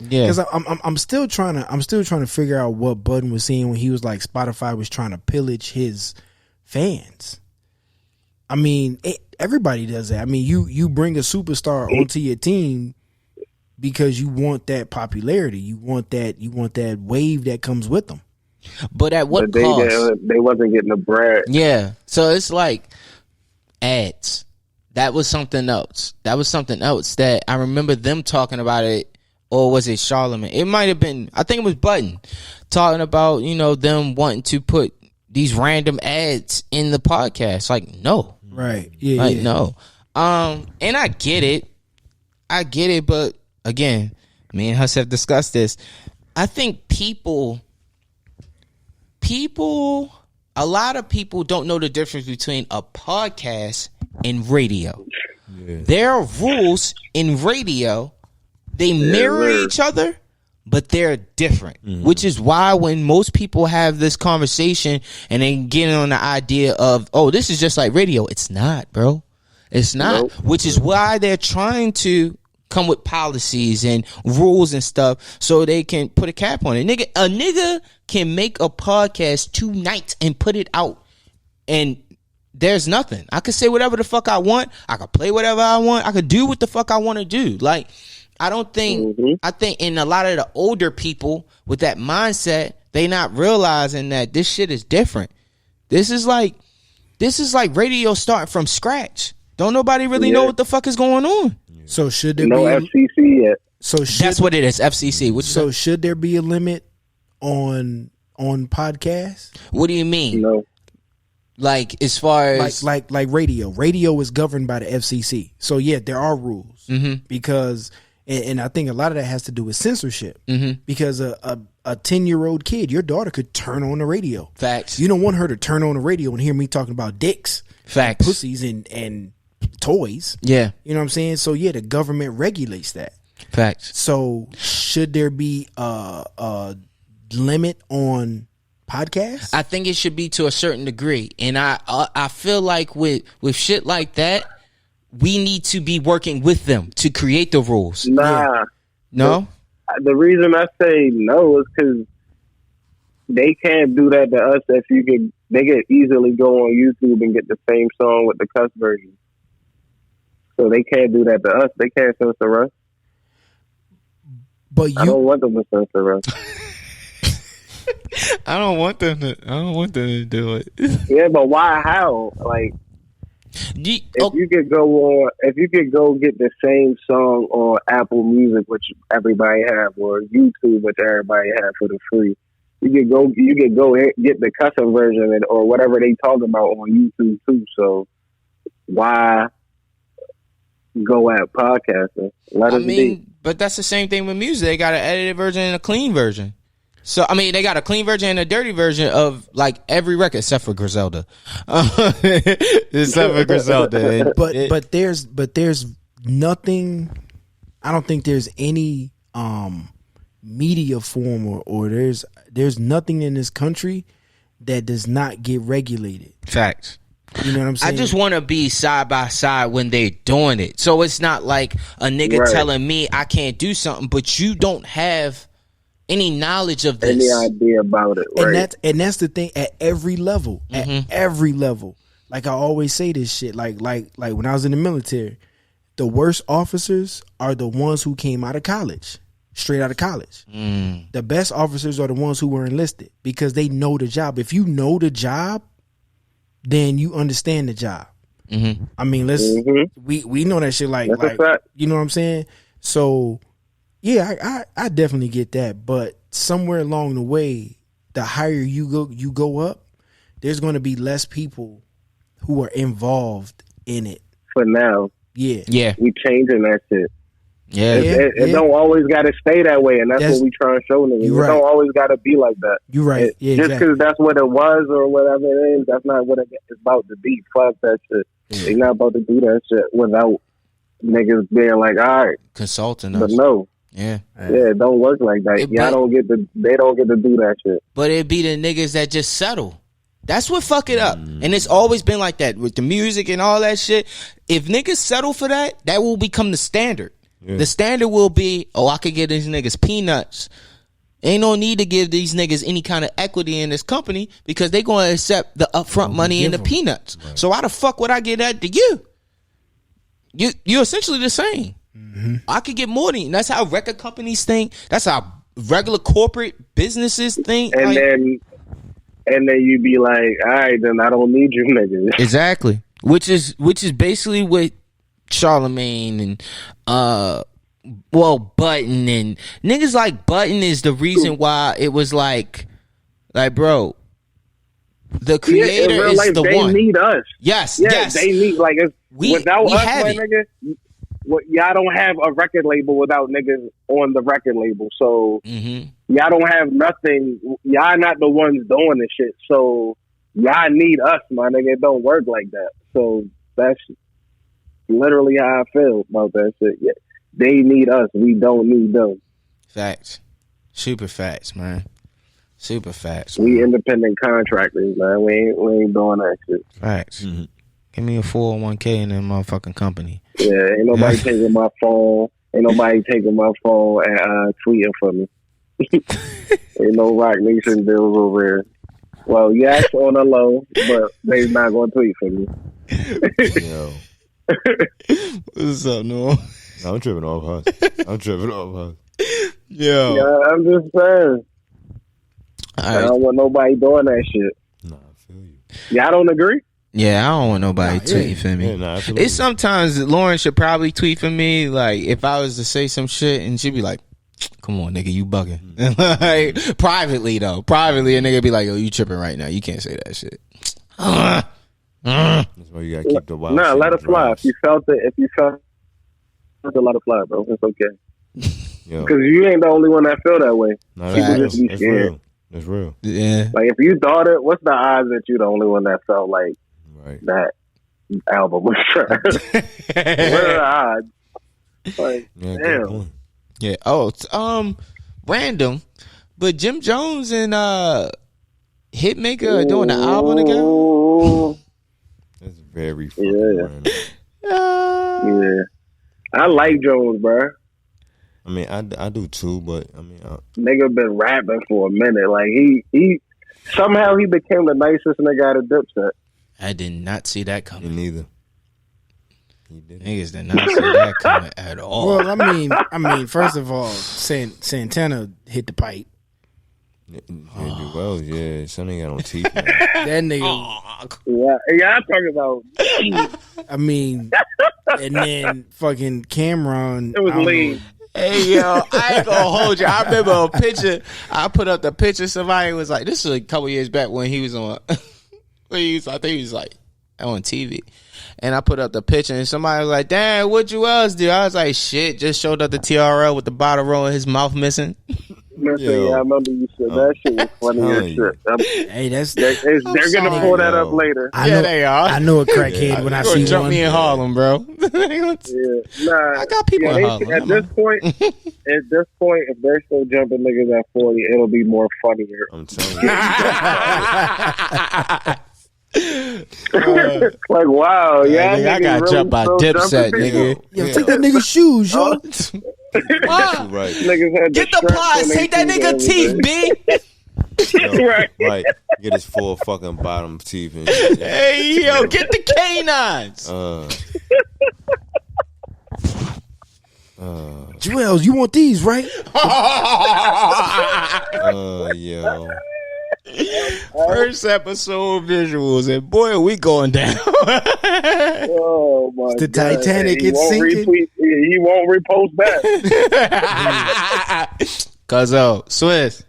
Yeah, because I'm still trying to figure out what Budden was saying when he was like Spotify was trying to pillage his fans. I mean, everybody does that. I mean, you bring a superstar onto your team because you want that popularity, you want that wave that comes with them. But at what cost? They wasn't getting the bread. Yeah, so it's like ads. That was something else. That I remember them talking about it. Or was it Charlamagne? It might have been, I think it was Button talking about, them wanting to put these random ads in the podcast. Like, no. Right. Yeah. No. And I get it, but again, me and Huss have discussed this. I think a lot of people don't know the difference between a podcast and radio. Yeah. There are rules in radio. They mirror each other, but they're different, which is why when most people have this conversation and they get on the idea of, oh, this is just like radio. It's not, bro. It's not, nope. Which is why they're trying to come with policies and rules and stuff so they can put a cap on it. A nigga can make a podcast 2 nights and put it out, and there's nothing. I could say whatever the fuck I want. I could play whatever I want. I could do what the fuck I want to do. Like, I don't think, I think in a lot of the older people with that mindset, they not realizing that this shit is different. This is like radio starting from scratch. Don't nobody really know what the fuck is going on. So should there be FCC yet? So that's what it is, FCC. So should there be a limit on podcasts? What do you mean? No. Like, as far as like radio is governed by the FCC. So yeah, there are rules because. And I think a lot of that has to do with censorship because a 10-year-old kid, your daughter could turn on the radio. Facts. You don't want her to turn on the radio and hear me talking about dicks, facts, pussies, and toys. Yeah. You know what I'm saying? So yeah, the government regulates that. Facts. So should there be a limit on podcasts? I think it should be to a certain degree. And I feel like with shit like that, we need to be working with them to create the rules. Nah. Yeah. No? The reason I say no is because they can't do that to us. They could easily go on YouTube and get the same song with the cuss version. So they can't do that to us. They can't censor us. But I don't want them to censor us. I don't want them to do it. Yeah, but why? How? Like, if you could go get the same song on Apple Music, which everybody have, or YouTube, which everybody have for the free, you could go get the custom version or whatever they talk about on YouTube too. So why go at podcasting? Let it be. But that's the same thing with music. They got an edited version and a clean version. So, I mean, they got a clean version and a dirty version of, like, every record except for Griselda. Except for Griselda. But there's nothing, I don't think there's any media form or there's nothing in this country that does not get regulated. Facts. You know what I'm saying? I just want to be side by side when they're doing it. So it's not like a nigga telling me I can't do something, but you don't have any knowledge of this. Any idea about it, right? And that's the thing at every level. At every level. Like I always say this shit. Like when I was in the military, the worst officers are the ones who came out of college. Straight out of college. The best officers are the ones who were enlisted because they know the job. If you know the job, then you understand the job. I mean, we know that shit like you know what I'm saying? So yeah, I definitely get that. But somewhere along the way, the higher you go up, there's gonna be less people who are involved in it. For now. Yeah. We changing that shit. Yeah. It don't always got to stay that way, and that's what we trying to show niggas. It don't always got to be like that. You're right. Just because that's what it was or whatever it is, that's not what it's about to be. Fuck that shit. They not about to do that shit without niggas being like, all right, consulting but us. no. Yeah, it don't work like that. They don't get to do that shit. But it be the niggas that just settle. That's what fuck it up. And it's always been like that with the music and all that shit. If niggas settle for that, that will become the standard. Yeah. The standard will be, I could give these niggas peanuts. Ain't no need to give these niggas any kind of equity in this company because they going to accept the upfront money and the peanuts. Right. So why the fuck would I give that to you? You're essentially the same. I could get more than you. That's how record companies think. That's how regular corporate businesses think. And then you be like, all right, then I don't need you niggas. Exactly. Which is basically what Charlemagne and Button and niggas like Button is the reason why it was like bro, the creator is the they one. They need us. Yes. They need without us, my nigga. Y'all don't have a record label without niggas on the record label. So y'all don't have nothing. Y'all not the ones doing the shit. So y'all need us, my nigga. It don't work like that. So that's literally how I feel about that shit. Yeah. They need us. We don't need them. Facts. Super facts, man. Super facts. We independent contractors, man. We ain't doing that shit. Facts. Give me a 401k in that motherfucking company. Yeah, ain't nobody taking my phone. Ain't nobody taking my phone and tweeting for me. Ain't no Rock Nation bills over here. Well, yes, on the low, but they not going to tweet for me. Yo. What's up, Noah? I'm tripping off Huss. Yo. Yeah, I'm just saying. I don't want nobody doing that shit. Nah, I feel you. Y'all don't agree? Yeah, I don't want nobody tweeting for me. Yeah, it's sometimes Lauren should probably tweet for me. Like, if I was to say some shit and she'd be like, come on, nigga, you bugging. Like, privately, though. Privately, a nigga be like, yo, you tripping right now. You can't say that shit. That's why you gotta keep the wild. Nah, let it fly. If you felt it, let it fly, bro. It's okay. Because you ain't the only one that feel that way. No, that's real. That's real. Yeah. Like, if you thought it, what's the odds that you the only one that felt like that album was trash? What are the odds? Like, damn. Yeah. Oh, random, but Jim Jones and Hitmaker are doing the album together. That's very random. Yeah. I like Jones, bro. I mean, I do too, but I mean, nigga been rapping for a minute. Like he somehow he became the nicest nigga out of Dipset. I did not see that coming. Me neither. Niggas did not see that coming at all. Well, I mean, first of all, Santana hit the pipe. Well, yeah, something got on teeth. Man. That nigga. Yeah, I'm talking about. I mean, and then fucking Cameron. It was lean. Hey, yo, I ain't gonna hold you. I remember a picture. I put up the picture. Somebody was like, this was a couple years back when he was on, I think he was like on TV. And I put up the picture and somebody was like, damn, what you else do? I was like, shit, just showed up the TRL with the bottle roll and his mouth missing. Yeah, I remember you said that shit was funny as shit. Hey, They're gonna pull that up later. They are. I know a crackhead when I see jump one. me in Harlem, bro. Yeah, nah. I got people in Harlem. At this point, if they're still jumping niggas at 40, it'll be more funnier. I'm telling you. Like, wow, yeah. Nigga, I got really jumped by Dipset, nigga. Yo, take that nigga's shoes, yo. Wow. Right. Niggas had Get the pliers, take that nigga teeth, B. Yo, Right. Right. Get his 4 fucking bottom teeth and shit. Hey, yo, get the canines. Jewels, you want these, right? Yo. First episode visuals, and boy, are we going down. Oh my The God. Titanic, He it's won't sinking. He won't repost back. Cause Swiss.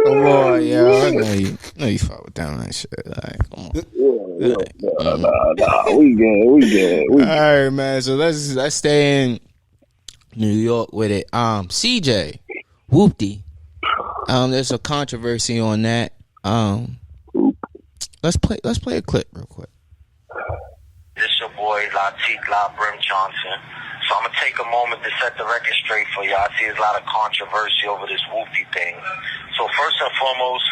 Come on, yo. I know you fuck with down that shit. Like, come on. Nah, we good. All right, man. So let's stay in New York with it. CJ, Whoopty. There's a controversy on that. Let's play a clip real quick. This your boy Latik La Brim Johnson. So I'm gonna take a moment to set the record straight for y'all. I see there's a lot of controversy over this Whoopty thing. So first and foremost,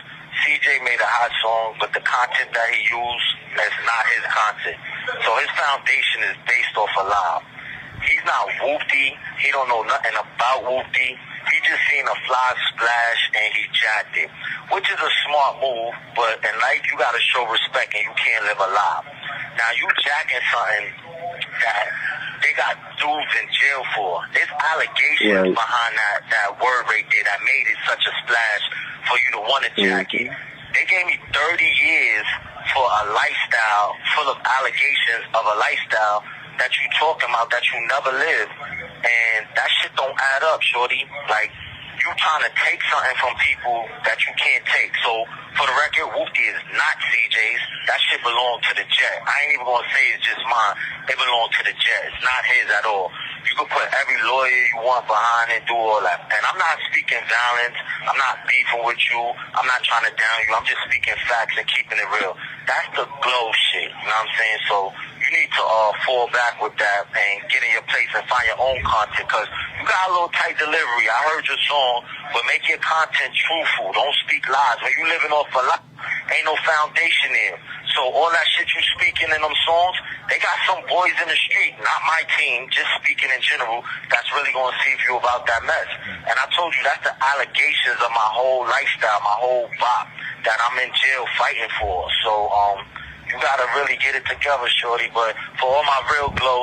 CJ made a hot song, but the content that he used is not his content. So his foundation is based off a lie. He's not Whoopty. He don't know nothing about Whoopty. He just seen a fly splash and he jacked it, which is a smart move, but in life you gotta show respect and you can't live a lie. Now you jacking something that they got dudes in jail for. There's allegations behind that word right there that made it such a splash for you to want to jack it. They gave me 30 years for a lifestyle full of allegations of a lifestyle that you talking about that you never lived. And that shit don't add up, shorty. Like, you trying to take something from people that you can't take. So, for the record, Whoopty is not CJ's. That shit belong to the Jet. I ain't even gonna say it's just mine. It belongs to the Jet. It's not his at all. You can put every lawyer you want behind it, do all that. And I'm not speaking violence. I'm not beefing with you. I'm not trying to down you. I'm just speaking facts and keeping it real. That's the glow shit. You know what I'm saying? So, you need to fall back with that and get in your place and find your own content, because you got a little tight delivery. I heard your song, but make your content truthful. Don't speak lies. When you living off a lie, ain't no foundation there. So all that shit you speaking in them songs, they got some boys in the street, not my team, just speaking in general, that's really going to see if you about that mess. And I told you, that's the allegations of my whole lifestyle, my whole bop that I'm in jail fighting for. So, you gotta really get it together, shorty. But for all my real glow.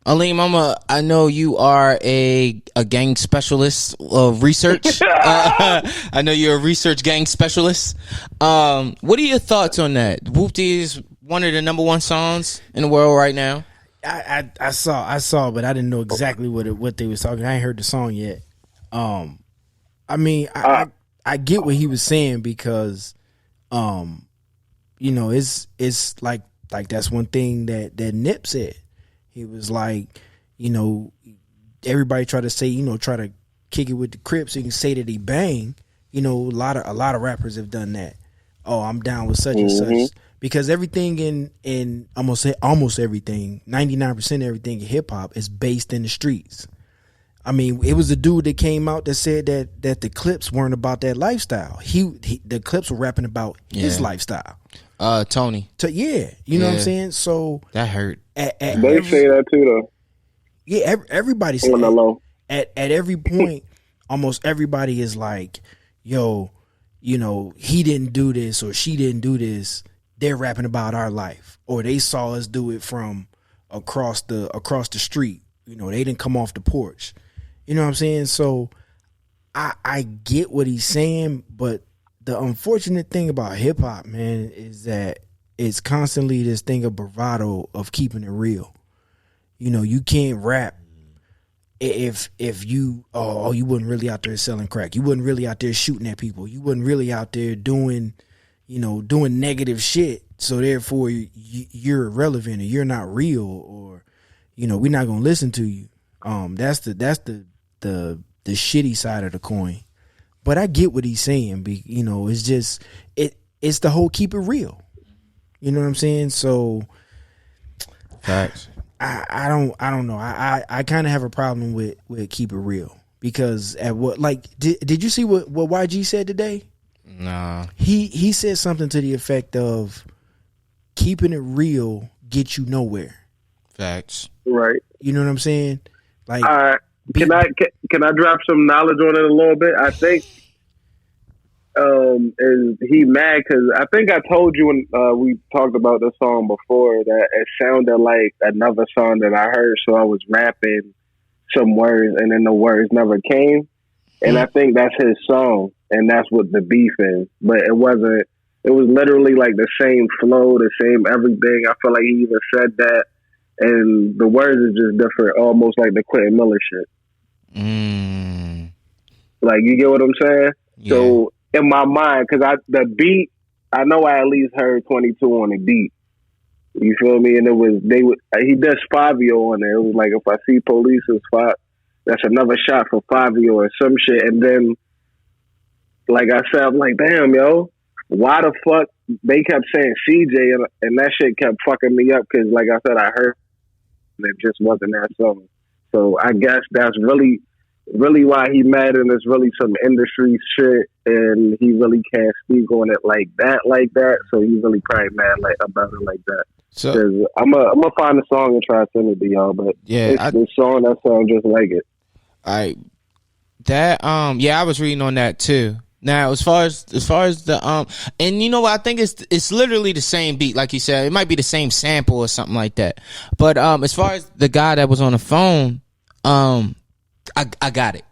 Aleem, I know you are a gang specialist of research. I know you're a research gang specialist. What are your thoughts on that? Whoopty is one of the number one songs in the world right now. I saw, but I didn't know exactly what they was talking. I ain't heard the song yet. I mean, I get what he was saying, because, you know, it's like that's one thing that Nip said. He was like, you know, everybody try to say, you know, try to kick it with the Crips. So you can say that he bang. You know, a lot of rappers have done that. Oh, I'm down with such and such, because everything in almost everything, 99% of everything in hip hop is based in the streets. I mean, it was a dude that came out that said that the Clips weren't about that lifestyle. The Clips were rapping about his lifestyle. Tony. You know what I'm saying? So that hurt. They say that too, though. Yeah, everybody said that. At every point, almost everybody is like, yo, you know, he didn't do this or she didn't do this. They're rapping about our life, or they saw us do it from across the street. You know, they didn't come off the porch. You know what I'm saying? So I get what he's saying, but the unfortunate thing about hip hop, man, is that it's constantly this thing of bravado of keeping it real. You know, you can't rap if you wasn't really out there selling crack. You wasn't really out there shooting at people. You wasn't really out there doing negative shit. So therefore you're irrelevant or you're not real, or, you know, we're not going to listen to you. That's the shitty side of the coin. But I get what he's saying. It's just it's the whole keep it real. You know what I'm saying? So Facts. I don't know. I kind of have a problem with keep it real because at what did you see what YG said today? Nah. He said something to the effect of keeping it real gets you nowhere. Facts. Right. You know what I'm saying? Like, can I drop some knowledge on it a little bit? I think is he mad because I think I told you when we talked about this song before that it sounded like another song that I heard, so I was rapping some words and then the words never came, and I think that's his song and that's what the beef is. But it wasn't. It was literally like the same flow, the same everything. I feel like he even said that, and the words is just different, almost like the Quentin Miller shit. Like, you get what I'm saying? Yeah. So in my mind, because the beat, I know I at least heard 22 on the beat. You feel me? And he does Fabio on there. It was like, if I see police, that's another shot for Fabio or some shit. And then, like I said, I'm like, damn, yo, why the fuck they kept saying CJ and that shit kept fucking me up because, like I said, I heard it just wasn't that song. So I guess that's really why he mad, and it's really some industry shit, and he really can't speak on it like that. So he's really probably mad about it like that. So I'm gonna find a song and try to send it to y'all, but yeah, this song that sounds just like it. I was reading on that too. Now, as far as the and you know what, I think it's literally the same beat, like you said. It might be the same sample or something like that. But as far as the guy that was on the phone, I got it.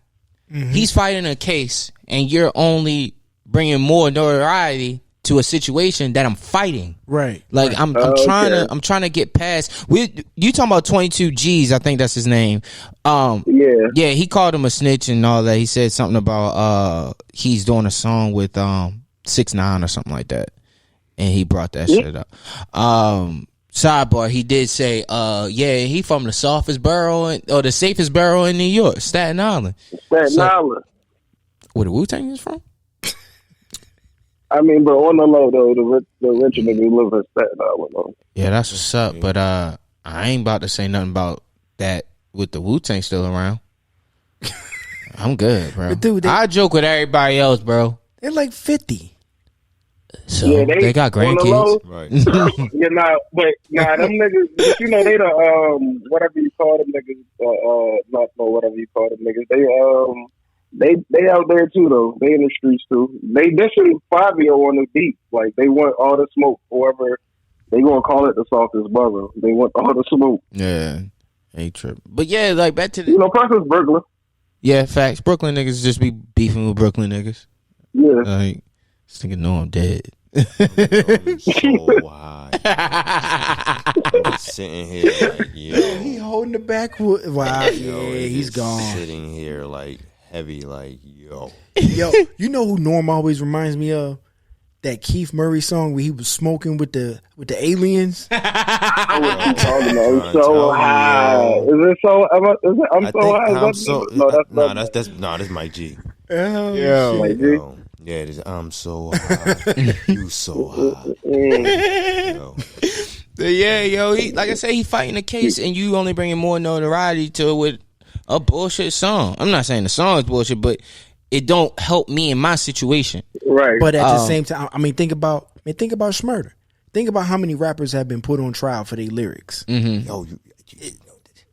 Mm-hmm. He's fighting a case, and you're only bringing more notoriety to a situation that I'm fighting. Right. Like right. I'm trying to get past. You talking about 22 G's? I think that's his name. Yeah, he called him a snitch and all that. He said something about he's doing a song with 6ix9ine or something like that, and he brought that shit up. Sidebar, he did say, he from the softest borough or the safest borough in New York, Staten Island. Island. Where the Wu-Tang is from? I mean, but on the low though, the rich niggas live in Staten Island though. Yeah, that's what's up. But I ain't about to say nothing about that with the Wu-Tang still around. I'm good, bro. But dude, I joke with everybody else, bro. They're like 50. So yeah, they got grandkids, right? Them niggas, but you know they the whatever you call them niggas, not whatever you call them niggas. They out there too though. They in the streets too. They dissing Fabio on the beat. Like they want all the smoke. Whoever they gonna call it the softest borough. They want all the smoke. Yeah, ain't trip. But yeah, like back to the plus it's Brooklyn. Yeah, facts. Brooklyn niggas just be beefing with Brooklyn niggas. Yeah, like. This nigga know I'm dead. I'm so high. I'm just sitting here like, yo. He holding the backwood. Wow, he's just gone. Sitting here like heavy, like yo. Yo, you know who Norm always reminds me of? That Keith Murray song where he was smoking with the aliens. I'm so high. Is it so? I'm so high. That's Mike G. Oh, Mike G. Yo. Yeah, it is. I'm so high. You so high. Yo. Yeah, yo. Like I said, he fighting a case, and you only bringing more notoriety to it with a bullshit song. I'm not saying the song is bullshit, but it don't help me in my situation. Right. But at the same time, I mean, think about Schmurder. Think about how many rappers have been put on trial for their lyrics. Mm-hmm. Yo,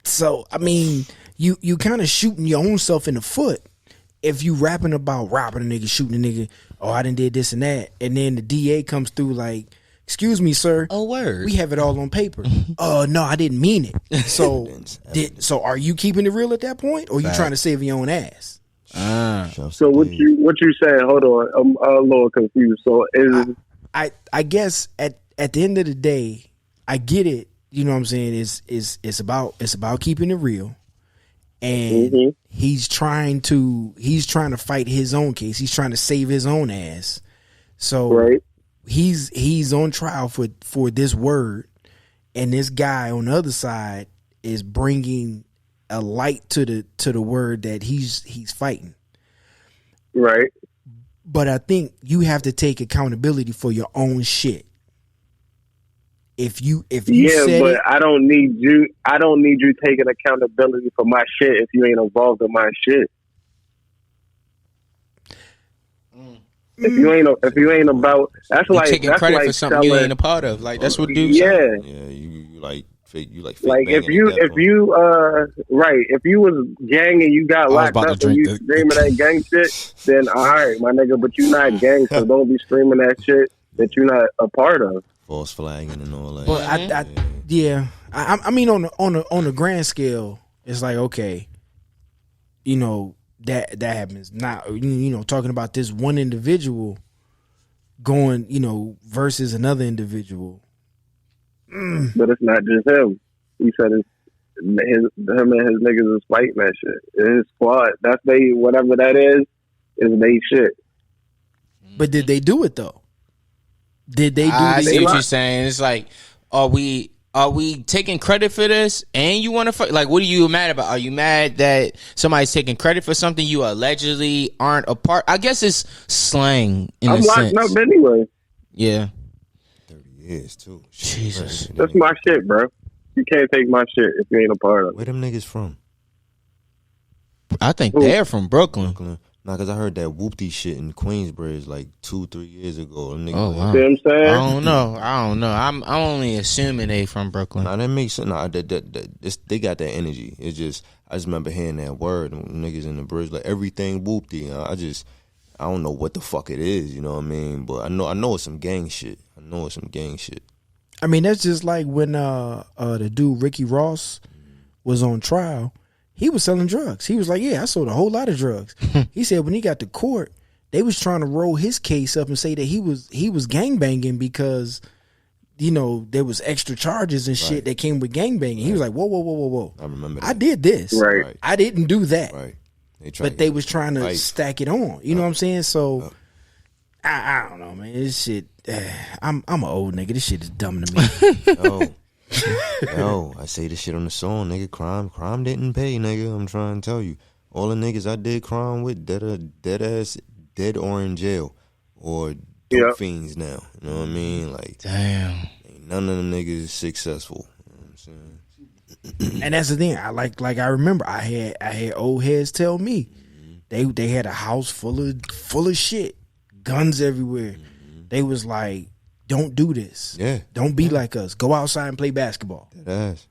so I mean, you kind of shooting your own self in the foot. If you rapping about robbing a nigga, shooting a nigga, I done did this and that, and then the DA comes through like, excuse me, sir. Oh, word. We have it all on paper. No, I didn't mean it. So, so are you keeping it real at that point, or you trying to save your own ass? So what you saying? Hold on, I'm a little confused. So I guess at the end of the day, I get it. You know what I'm saying? It's about keeping it real. And he's trying to fight his own case. He's trying to save his own ass. So he's on trial for this word, and this guy on the other side is bringing a light to the word that he's fighting. Right. But I think you have to take accountability for your own shit. If you said but it, I don't need you taking accountability for my shit if you ain't involved in my shit. If you ain't about, that's You like taking that's credit like for something you ain't a part of. Like that's what dudes. Yeah. Yeah, you like fake. You like fake Like if you was gang and you got locked about to up and you drink screaming that gang shit, then all right, my nigga, but you not gang, so don't be screaming that shit that you're not a part of. false flagging and all that. but I mean on the grand scale, it's like okay, you know that happens. Not talking about this one individual going versus another individual. But it's not just him. He said him and his niggas is fighting that shit. His squad. That's whatever that is they shit. But did they do it though? Did they do? I see what lot. you're saying. It's like, are we taking credit for this? And you want to fight? Like, what are you mad about? Are you mad that somebody's taking credit for something you allegedly aren't a part? I guess it's slang in I'm a locked sense. up anyway. Yeah. 30 years too. Jesus. That's my shit, bro. You can't take my shit if you ain't a part of it. Where them niggas from? I think they're from Brooklyn. Brooklyn. Nah, cause I heard that whoopty shit in Queensbridge like 2-3 years ago. Them niggas Oh, like, wow. See what I'm saying? I don't know. I'm only assuming they from Brooklyn. Nah, that makes sense. Nah, they got that energy. It's just I just remember hearing that word. Them niggas in the bridge like everything whoopty. I don't know what the fuck it is. You know what I mean? But I know it's some gang shit. I mean, that's just like when the dude Ricky Ross was on trial. He was selling drugs. He was like, yeah, I sold a whole lot of drugs. He said when he got to court, they was trying to roll his case up and say that he was gangbanging because, there was extra charges and shit that came with gangbanging. He was like, whoa. I remember that. I did this. Right. I didn't do that. Right. But they was trying to Life. stack it on. You know what I'm saying? So I don't know, man. This shit. I'm an old nigga. This shit is dumb to me. Yo, I say this shit on the song, nigga. Crime didn't pay, nigga. I'm trying to tell you. All the niggas I did crime with, dead or in jail, or dope fiends now. You know what I mean? Like, Damn. ain't none of them niggas successful. You know what I'm saying? And that's the thing. I remember I had old heads tell me they had a house full of shit, guns everywhere. They was like, don't do this. Yeah. Don't be like us. Go outside and play basketball. Dead ass.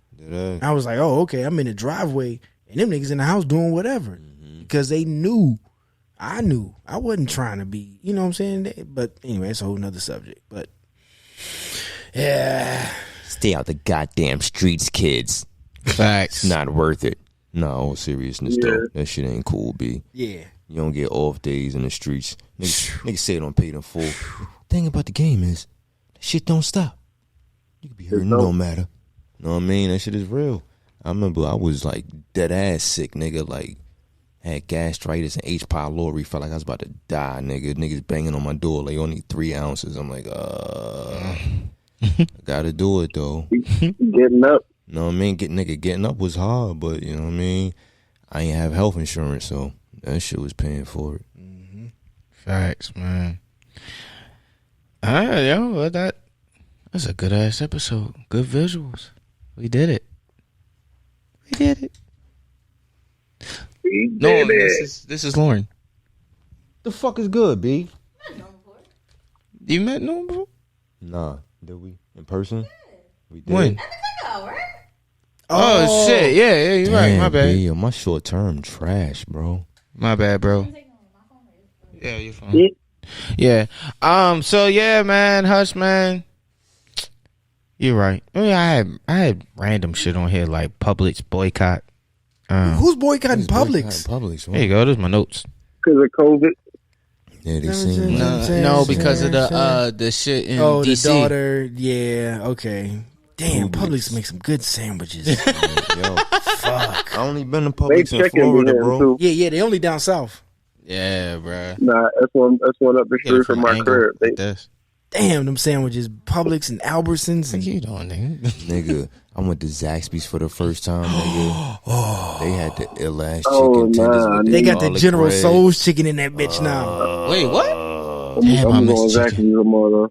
I was like, oh, okay. I'm in the driveway and them niggas in the house doing whatever because they knew. I knew. I wasn't trying to be, you know what I'm saying? But anyway, it's a whole nother subject. But yeah. Stay out the goddamn streets, kids. Facts. It's not worth it. No, all seriousness though. That shit ain't cool, B. Yeah. You don't get off days in the streets. Niggas say it on paid in full. Thing about the game is, that shit don't stop. You could be hurting, no matter. You know what I mean? That shit is real. I remember I was like dead ass sick, nigga. Like, had gastritis and H. pylori. Felt like I was about to die, nigga. Niggas banging on my door like, only 3 ounces. I'm like, I gotta do it though. Getting up. You know what I mean? Getting up was hard, but you know what I mean? I ain't have health insurance, so that shit was paying for it. Facts, man. All right, yo, that's a good ass episode. Good visuals. We did it. No, this is Lauren. The fuck is good, B? You met no one before? Nah, did we? In person? We did. When? Oh shit! Yeah, you're right. My bad. B, yo, my short term trash, bro. My bad, bro. Yeah, you're fine. Yeah. So yeah, man, Hush, man. You're right. I mean, I had random shit on here like Publix boycott. Who's boycotting Publix? There you go. There's my notes. Because of COVID. Yeah, they seen No, because of the shit in DC. The daughter. Yeah. Okay. Damn, Publix makes some good sandwiches. Yo, fuck. I only been to Publix in Florida, bro. Too. Yeah, they only down south. Yeah, bro. Nah, that's one up the street from my crib. damn, them sandwiches, Publix and Albertsons. What And, you doing, nigga? Nigga, I went to Zaxby's for the first time, nigga. They had the ill ass Oh, chicken tenders. nah. with the they got the garlic General bread. Soul's chicken in that bitch now. Wait, what? Damn, I I'm missed going chicken. exactly tomorrow.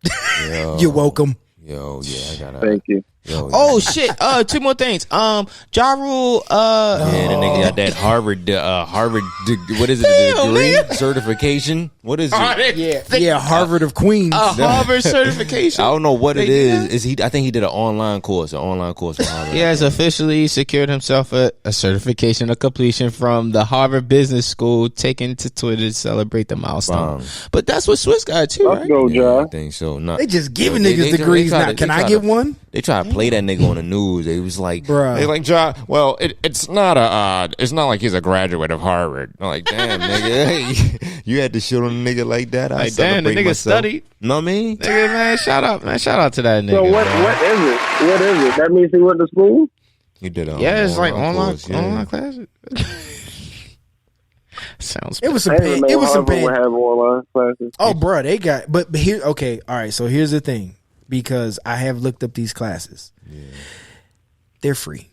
Yo, You're welcome. Yo, yeah, I gotta. Thank you. Yo, Oh shit! 2 more things. Ja Rule. yeah, the nigga got that Harvard, what is it? A degree certification? What is it? Yeah, Harvard of Queens. Harvard certification. I don't know what it They is. did Is he? I think he did an online course for Harvard. He has officially secured himself a certification of completion from the Harvard Business School, taken to Twitter to celebrate the milestone. Bang. But that's what Swiss got too, Let's right? go, Yeah, Ja. I think so. Not, They just giving They- niggas they- degrees they try now. to- Can they I try get to- one? They try to play that nigga on the news. They was like, Bruh. they like, well, it's not like he's a graduate of Harvard. I'm like, damn, nigga, you had to shit on a nigga like that. I Like, damn, the celebrate nigga myself. studied. Know what I mean? Nigga, man, shout out to that nigga. So what bro. is it? What is it? That means he went to school? You did a Yeah, it's like course, yeah. online classes. Sounds. It was some I didn't pain. know It was some Harvard pain. would have online classes. Oh, bruh, they got. But here, okay, all right. So here's the thing, because I have looked up these classes. They're free.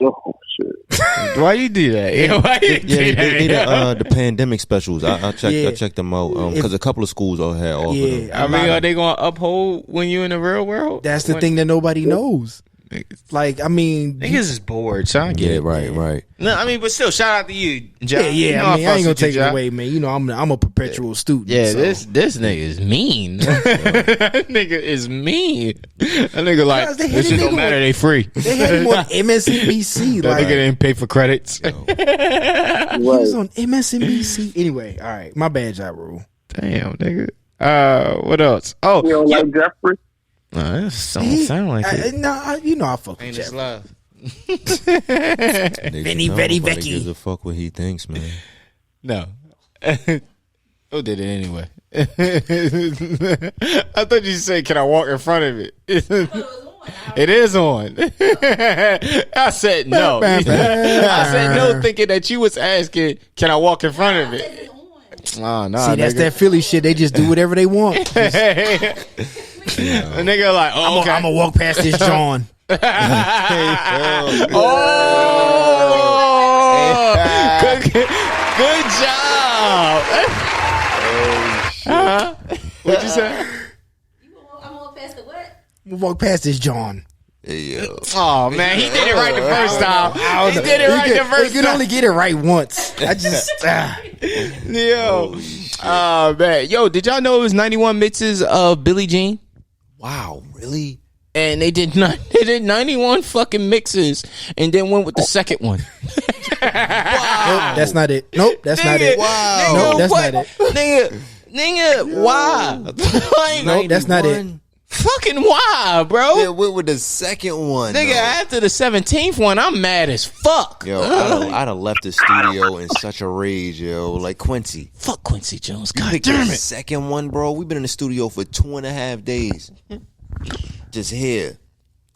Oh shit! Why you do that? Yeah, why you do Yeah, that? they the pandemic specials. I checked them out because If- a couple of schools all had offered them. Yeah, I mean, are they gonna uphold when you in the real world? that's the When- thing that nobody knows. Like, I mean, Niggas is bored, so I get Yeah, it. right. No, I mean, but still, shout out to you, John. yeah. You know I mean, I fucks ain't gonna with you, take it John. away, man. You know, I'm a perpetual student. Yeah, so. this nigga is mean. That nigga is mean. That nigga like, Guys, they had this shit a don't nigga matter. on- They free. They had him on MSNBC. That Like, nigga didn't pay for credits. he was Right. on MSNBC. Anyway, all right, my bad, Ja Rule. Damn, nigga. What else? Oh, You don't yeah. like Jeffrey? That don't sound like it. You know I fuck with Ain't this Jeff. love? Vinny, Betty, Nobody Becky. gives a fuck what he thinks, man. No. Who did it anyway? I thought you said, "Can I walk in front of it?" It is on. I said no. I said no, thinking that you was asking, "Can I walk in front of it?" Oh, no. See, that's that Philly shit. They just do whatever they want. A nigga like, oh, okay. I'm gonna walk past this John. Good job. What'd you say? I'm gonna pass the what? I'm gonna walk past this John. Oh man, he did it right the first time. He did it right the first You can time. only get it right once. I just Yo, man, yo, did y'all know it was 91 mixes of Billie Jean? Wow, really? And they did 91 fucking mixes, and then went with the second one. Nope, that's not it. Nope, that's not it. Nigga, Nope, that's what? not it. Nigga, why? Like, Nope, that's not it. fucking why, bro? Yeah, what with the second one? Nigga, though? after the 17th one, I'm mad as fuck. Yo, I'd have left the studio in such a rage, yo. Like Quincy. Fuck Quincy Jones. You God picked damn the it. second one, bro. We've been in the studio for 2.5 days. Just here.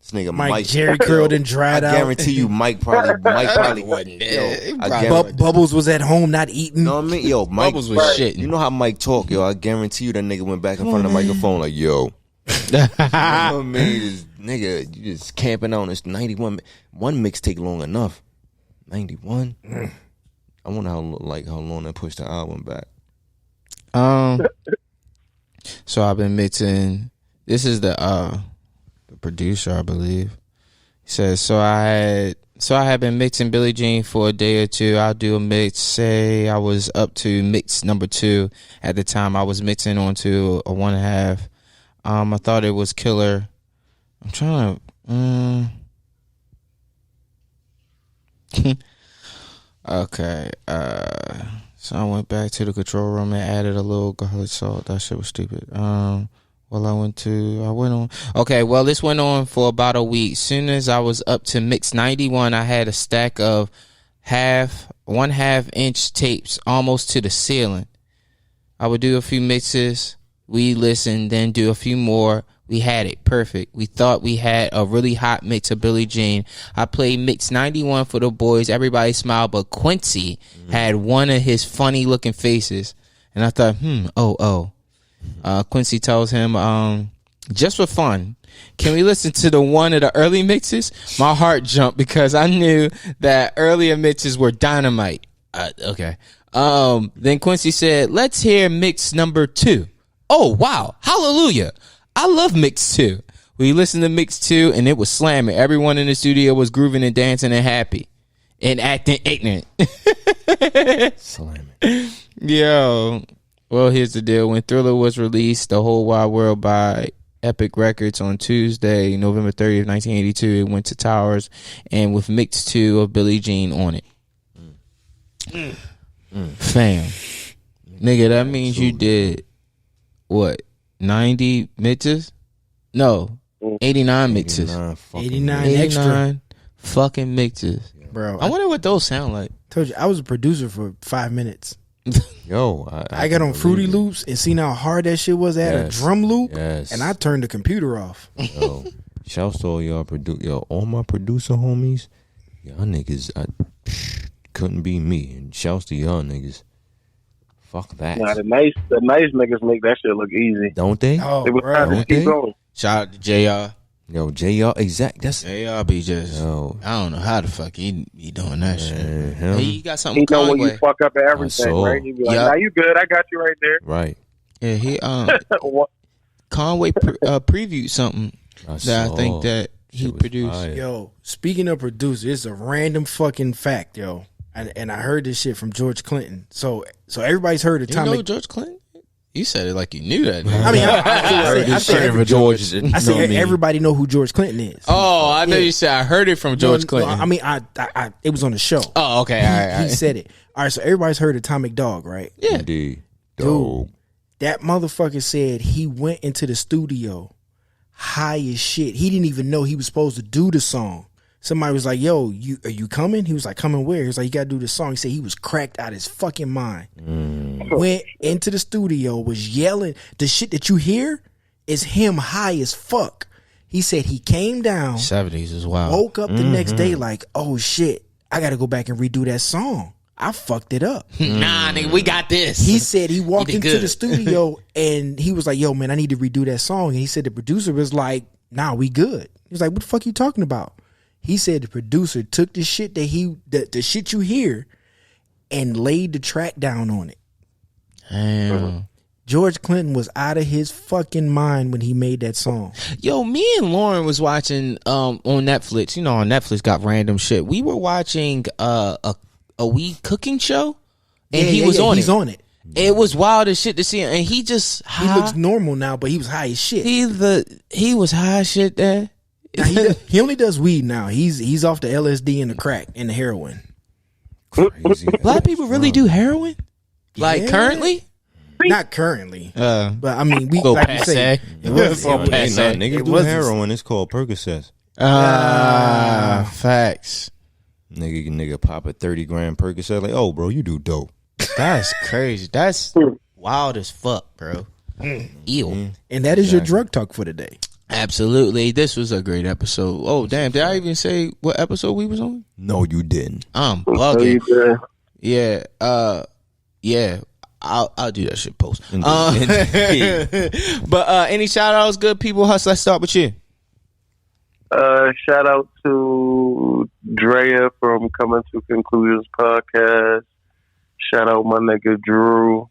This nigga Mike Jerry curled and dried I out. guarantee you Mike probably wasn't there. Yo, I guarantee Bubbles was at home not eating. You know what I mean? Yo, Mike Bubbles was shit. You know how Mike talk, yo. I guarantee you that nigga went back in front of the microphone like, yo. You know what I mean? This nigga, you just camping on this 91. One mix take long enough. 91. I wonder how long that pushed the album back. So I've been mixing. This is the producer, I believe. He says, so I had been mixing Billie Jean for a day or two. I'll do a mix. Say I was up to mix number 2 at the time. I was mixing onto a 1.5. I thought it was killer. I'm trying to. Okay. So I went back to the control room and added a little garlic salt. That shit was stupid. Okay, well, this went on for about a week. Soon as I was up to mix 91, I had a stack of 1/2 inch tapes almost to the ceiling. I would do a few mixes. We listened, then do a few more. We had it perfect. We thought we had a really hot mix of Billie Jean. I played mix 91 for the boys. Everybody smiled, but Quincy had one of his funny looking faces. And I thought, Quincy tells him, just for fun, can we listen to the one of the early mixes? My heart jumped because I knew that earlier mixes were dynamite. Okay. Then Quincy said, let's hear mix number 2. Oh, wow. Hallelujah. I love mix 2. We listened to mix 2 and it was slamming. Everyone in the studio was grooving and dancing and happy and acting ignorant. Slamming. Yo. Well, here's the deal. When Thriller was released, the whole wide world by Epic Records on Tuesday, November 30th, 1982, it went to Towers and with mix 2 of Billie Jean on it. Fam. Nigga, that means you did what? 90 mixes? No. 89 mixes. 89 extra fucking mixes. Bro, I wonder what those sound like. Told you I was a producer for 5 minutes. Yo, I got on Fruity Loops and seen how hard that shit was. I had a drum loop, and I turned the computer off. Yo, shouts to all y'all all my producer homies. Y'all niggas, couldn't be me. And shouts to y'all niggas. Fuck that. Nah, the nice niggas make that shit look easy. Don't they? Oh, They was trying to keep going. Shout out to JR. Yo, JR, exact. That's JR be just, yo. I don't know how the fuck he doing that shit. Him. Hey, you got something He know when Conway. you fuck up at everything, saw. right? He be like, Yup. nah, you good. I got you right there. Right. Yeah, he What? Conway previewed something I that I saw. think that he Shit was produced. fire. Yo, speaking of producers, it's a random fucking fact, yo. And I heard this shit from George Clinton. So everybody's heard You Atomic. know George Clinton? You said it like you knew that. I mean, I said me. everybody know who George Clinton is. Oh, I know you said I heard it from George No, Clinton. I mean, it was on the show. Oh, okay. All right. He said it. All right, so everybody's heard Atomic Dog, right? Yeah. Indeed. Dude, that motherfucker said he went into the studio high as shit. He didn't even know he was supposed to do the song. Somebody was like, yo, are you coming? He was like, coming where? He was like, you gotta do this song. He said he was cracked out his fucking mind. Went into the studio, was yelling. The shit that you hear is him high as fuck. He said he came down, 70s is wild. woke up the next day like, oh shit, I gotta go back and redo that song. I fucked it up. Nah, nigga, we got this. He said he walked did into good. the studio and he was like, yo, man, I need to redo that song. And he said the producer was like, nah, we good. He was like, what the fuck you talking about? He said the producer took the shit the shit you hear and laid the track down on it. Damn. George Clinton was out of his fucking mind when he made that song. Yo, me and Lauren was watching on Netflix. You know, on Netflix got random shit. We were watching a weed cooking show, and He's on it. It was wild as shit to see him, and he just He looks normal now, but he was high as shit. he was high as shit there. Now, he only does weed now. He's off the LSD and the crack and the heroin. Crazy. Black people really do heroin, like Yeah. currently. Not currently, but I mean, we Go like you say, passe. it was, Go Ain't passe. nothing. Niggas It do was heroin. It's called Percocets. Facts. Nigga pop a 30 gram Percocet. Like, oh, bro, you do dope. That's crazy. That's wild as fuck, bro. Ew. and that is your drug talk for today. Absolutely. This was a great episode. Oh, damn. Did I even say what episode we was on? No, you didn't. I'm So you bugging. good. Yeah. Yeah. I'll do that shit post. But any shout outs, good people? Huss, let's start with you. Shout out to Drea from Coming to Conclusions podcast. Shout out my nigga Drew.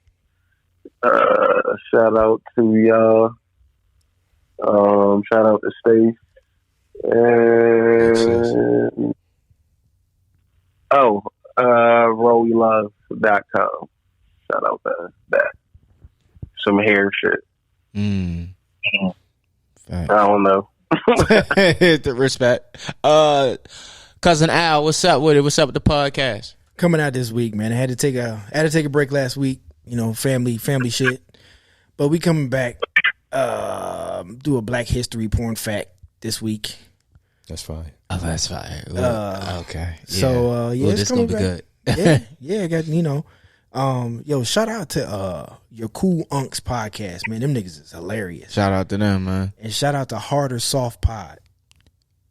Shout out to y'all. Shout out to Stace. And RoeyLove.com. Shout out to that. Some hair shit. I don't know. The respect. Cousin Al, what's up with it? What's up with the podcast? Coming out this week, man. I had to take a break last week. You know, family shit. But we coming back. Do a Black History porn fact this week. That's fine. Oh, that's fire. Okay. So yeah, it's this gonna be coming back. good. yeah. I got yo, shout out to your Cool Unks podcast, man. Them niggas is hilarious. Shout out to them, man. And shout out to Harder Soft Pod.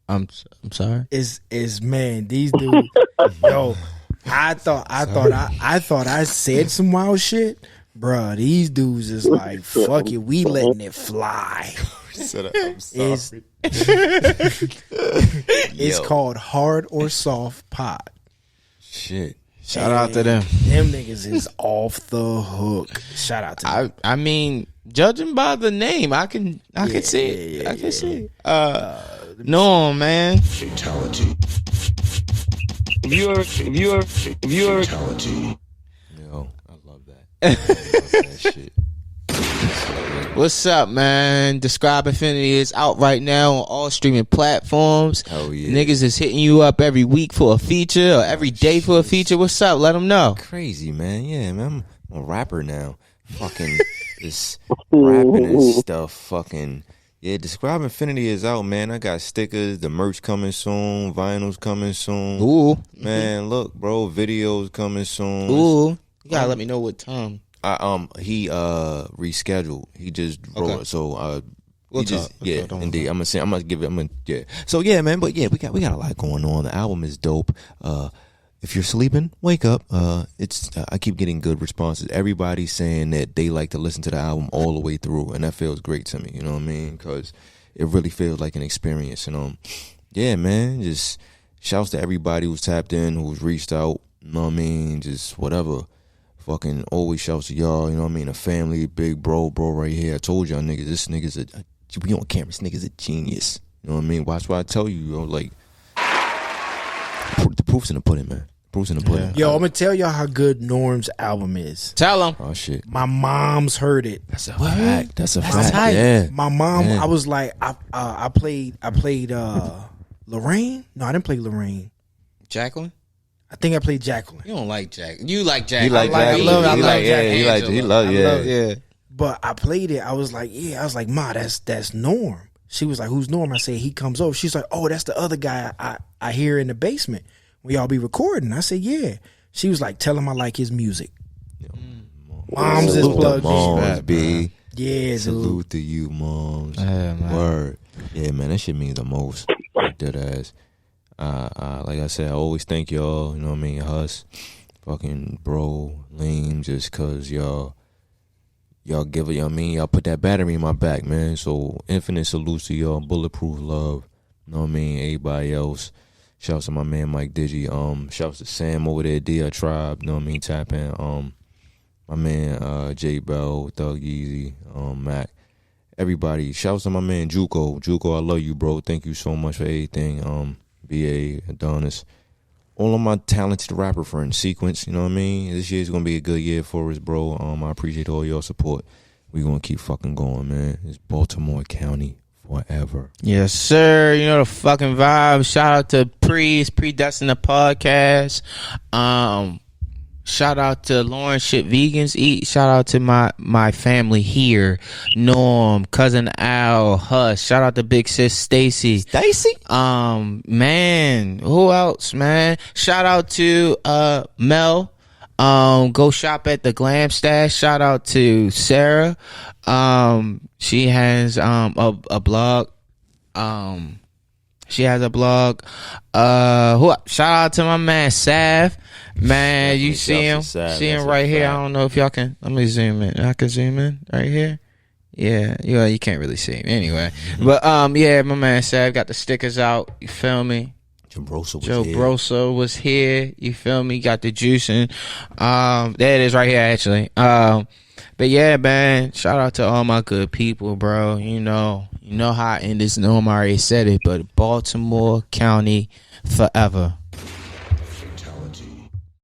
I'm sorry. Is man, these dudes, yo. I thought I said some wild shit, Bruh, these dudes is like, fuck it, we letting it fly. I'm sorry. It's called Hard or Soft Pod. Shit. Shout out to them. Them niggas is off the hook. Shout out to them. I mean, judging by the name, I can see it. I can see it. No, man. Fatality. If you're Fatality. Yo, I love that. I love that shit. What's up, man? Describe Infinity is out right now on all streaming platforms. Hell yeah. Niggas is hitting you up every week for a feature or every day for a feature. What's up? Let them know. Crazy, man. Yeah, man. I'm a rapper now. Fucking this rapping and stuff. Fucking yeah. Describe Infinity is out, man. I got stickers. The merch coming soon. Vinyls coming soon. Ooh, man. Look, bro. Videos coming soon. Ooh, you gotta let me know what time. He rescheduled. He just wrote it. So We'll he just talk. yeah, Don't indeed. I'm gonna give it. Yeah. So yeah, man. But yeah, we got a lot going on. The album is dope. If you're sleeping, wake up. I keep getting good responses. Everybody's saying that they like to listen to the album all the way through, and that feels great to me. You know what I mean? Because it really feels like an experience. And yeah, man. Just shouts to everybody who's tapped in, who's reached out. You know what I mean? Just whatever. Fucking always shouts to y'all, you know what I mean? A family, big bro right here. I told y'all niggas, this nigga's we on camera, this nigga's a genius. You know what I mean? That's why I tell you, like, the proof's in the pudding, man. Proof's in the pudding. Yo, I'm gonna tell y'all how good Norm's album is. Tell them. Oh, shit. My mom's heard it. That's a fact. That's a fact. Tight. Yeah. My mom, Yeah. I was like, I played Lorraine? No, I didn't play Lorraine. Jacqueline? I think I played Jacqueline. You don't like Jack. You like Jack. He like I Jack. love He love yeah. But I played it. I was like, Ma, that's Norm. She was like, who's Norm? I said, he comes over. She's like, oh, that's the other guy I hear in the basement when y'all be recording. I said, yeah. She was like, tell him I like his music. Moms is plugged Moms, in. B. Yeah, Salute to you, moms. Word. Yeah, man, that shit means the most. Dead ass. Like I said, I always thank y'all, you know what I mean, Huss, fucking bro, Aleem, just cause y'all give it, you know what I mean, y'all put that battery in my back, man. So infinite salutes to y'all, bulletproof love, you know what I mean, everybody else. Shouts to my man Mike Digi, shouts to Sam over there, DR Tribe, you know what I mean, tap in, my man J Bell, Thug Yeezy, Mac. Everybody, shouts to my man Juco. Juco, I love you, bro. Thank you so much for everything. BA, Adonis, all of my talented rapper friends, Sequence, you know what I mean? This year's gonna be a good year for us, bro. I appreciate all your support. We gonna keep fucking going, man. It's Baltimore County Forever. Yes, sir. You know the fucking vibe. Shout out to Pridestined Podcast. Shout out to Lauren Shit Vegans Eat. Shout out to my family here. Norm, cousin Al, Huss. Shout out to big sis Stacy. Man, who else, man? Shout out to Mel. Go shop at the Glam Stash. Shout out to Sarah. She has a blog. She has a blog. Shout out to my man Sav. Man, you see him? See him right here. I don't know if y'all can. Let me zoom in. I can zoom in right here. Yeah, you can't really see him anyway. But yeah, my man Sav got the stickers out. You feel me? Joe Broso was here. You feel me? Got the juicing. There it is right here actually. But yeah, man, shout out to all my good people, bro. You know how I end this. Norm already said it, but Baltimore County Forever.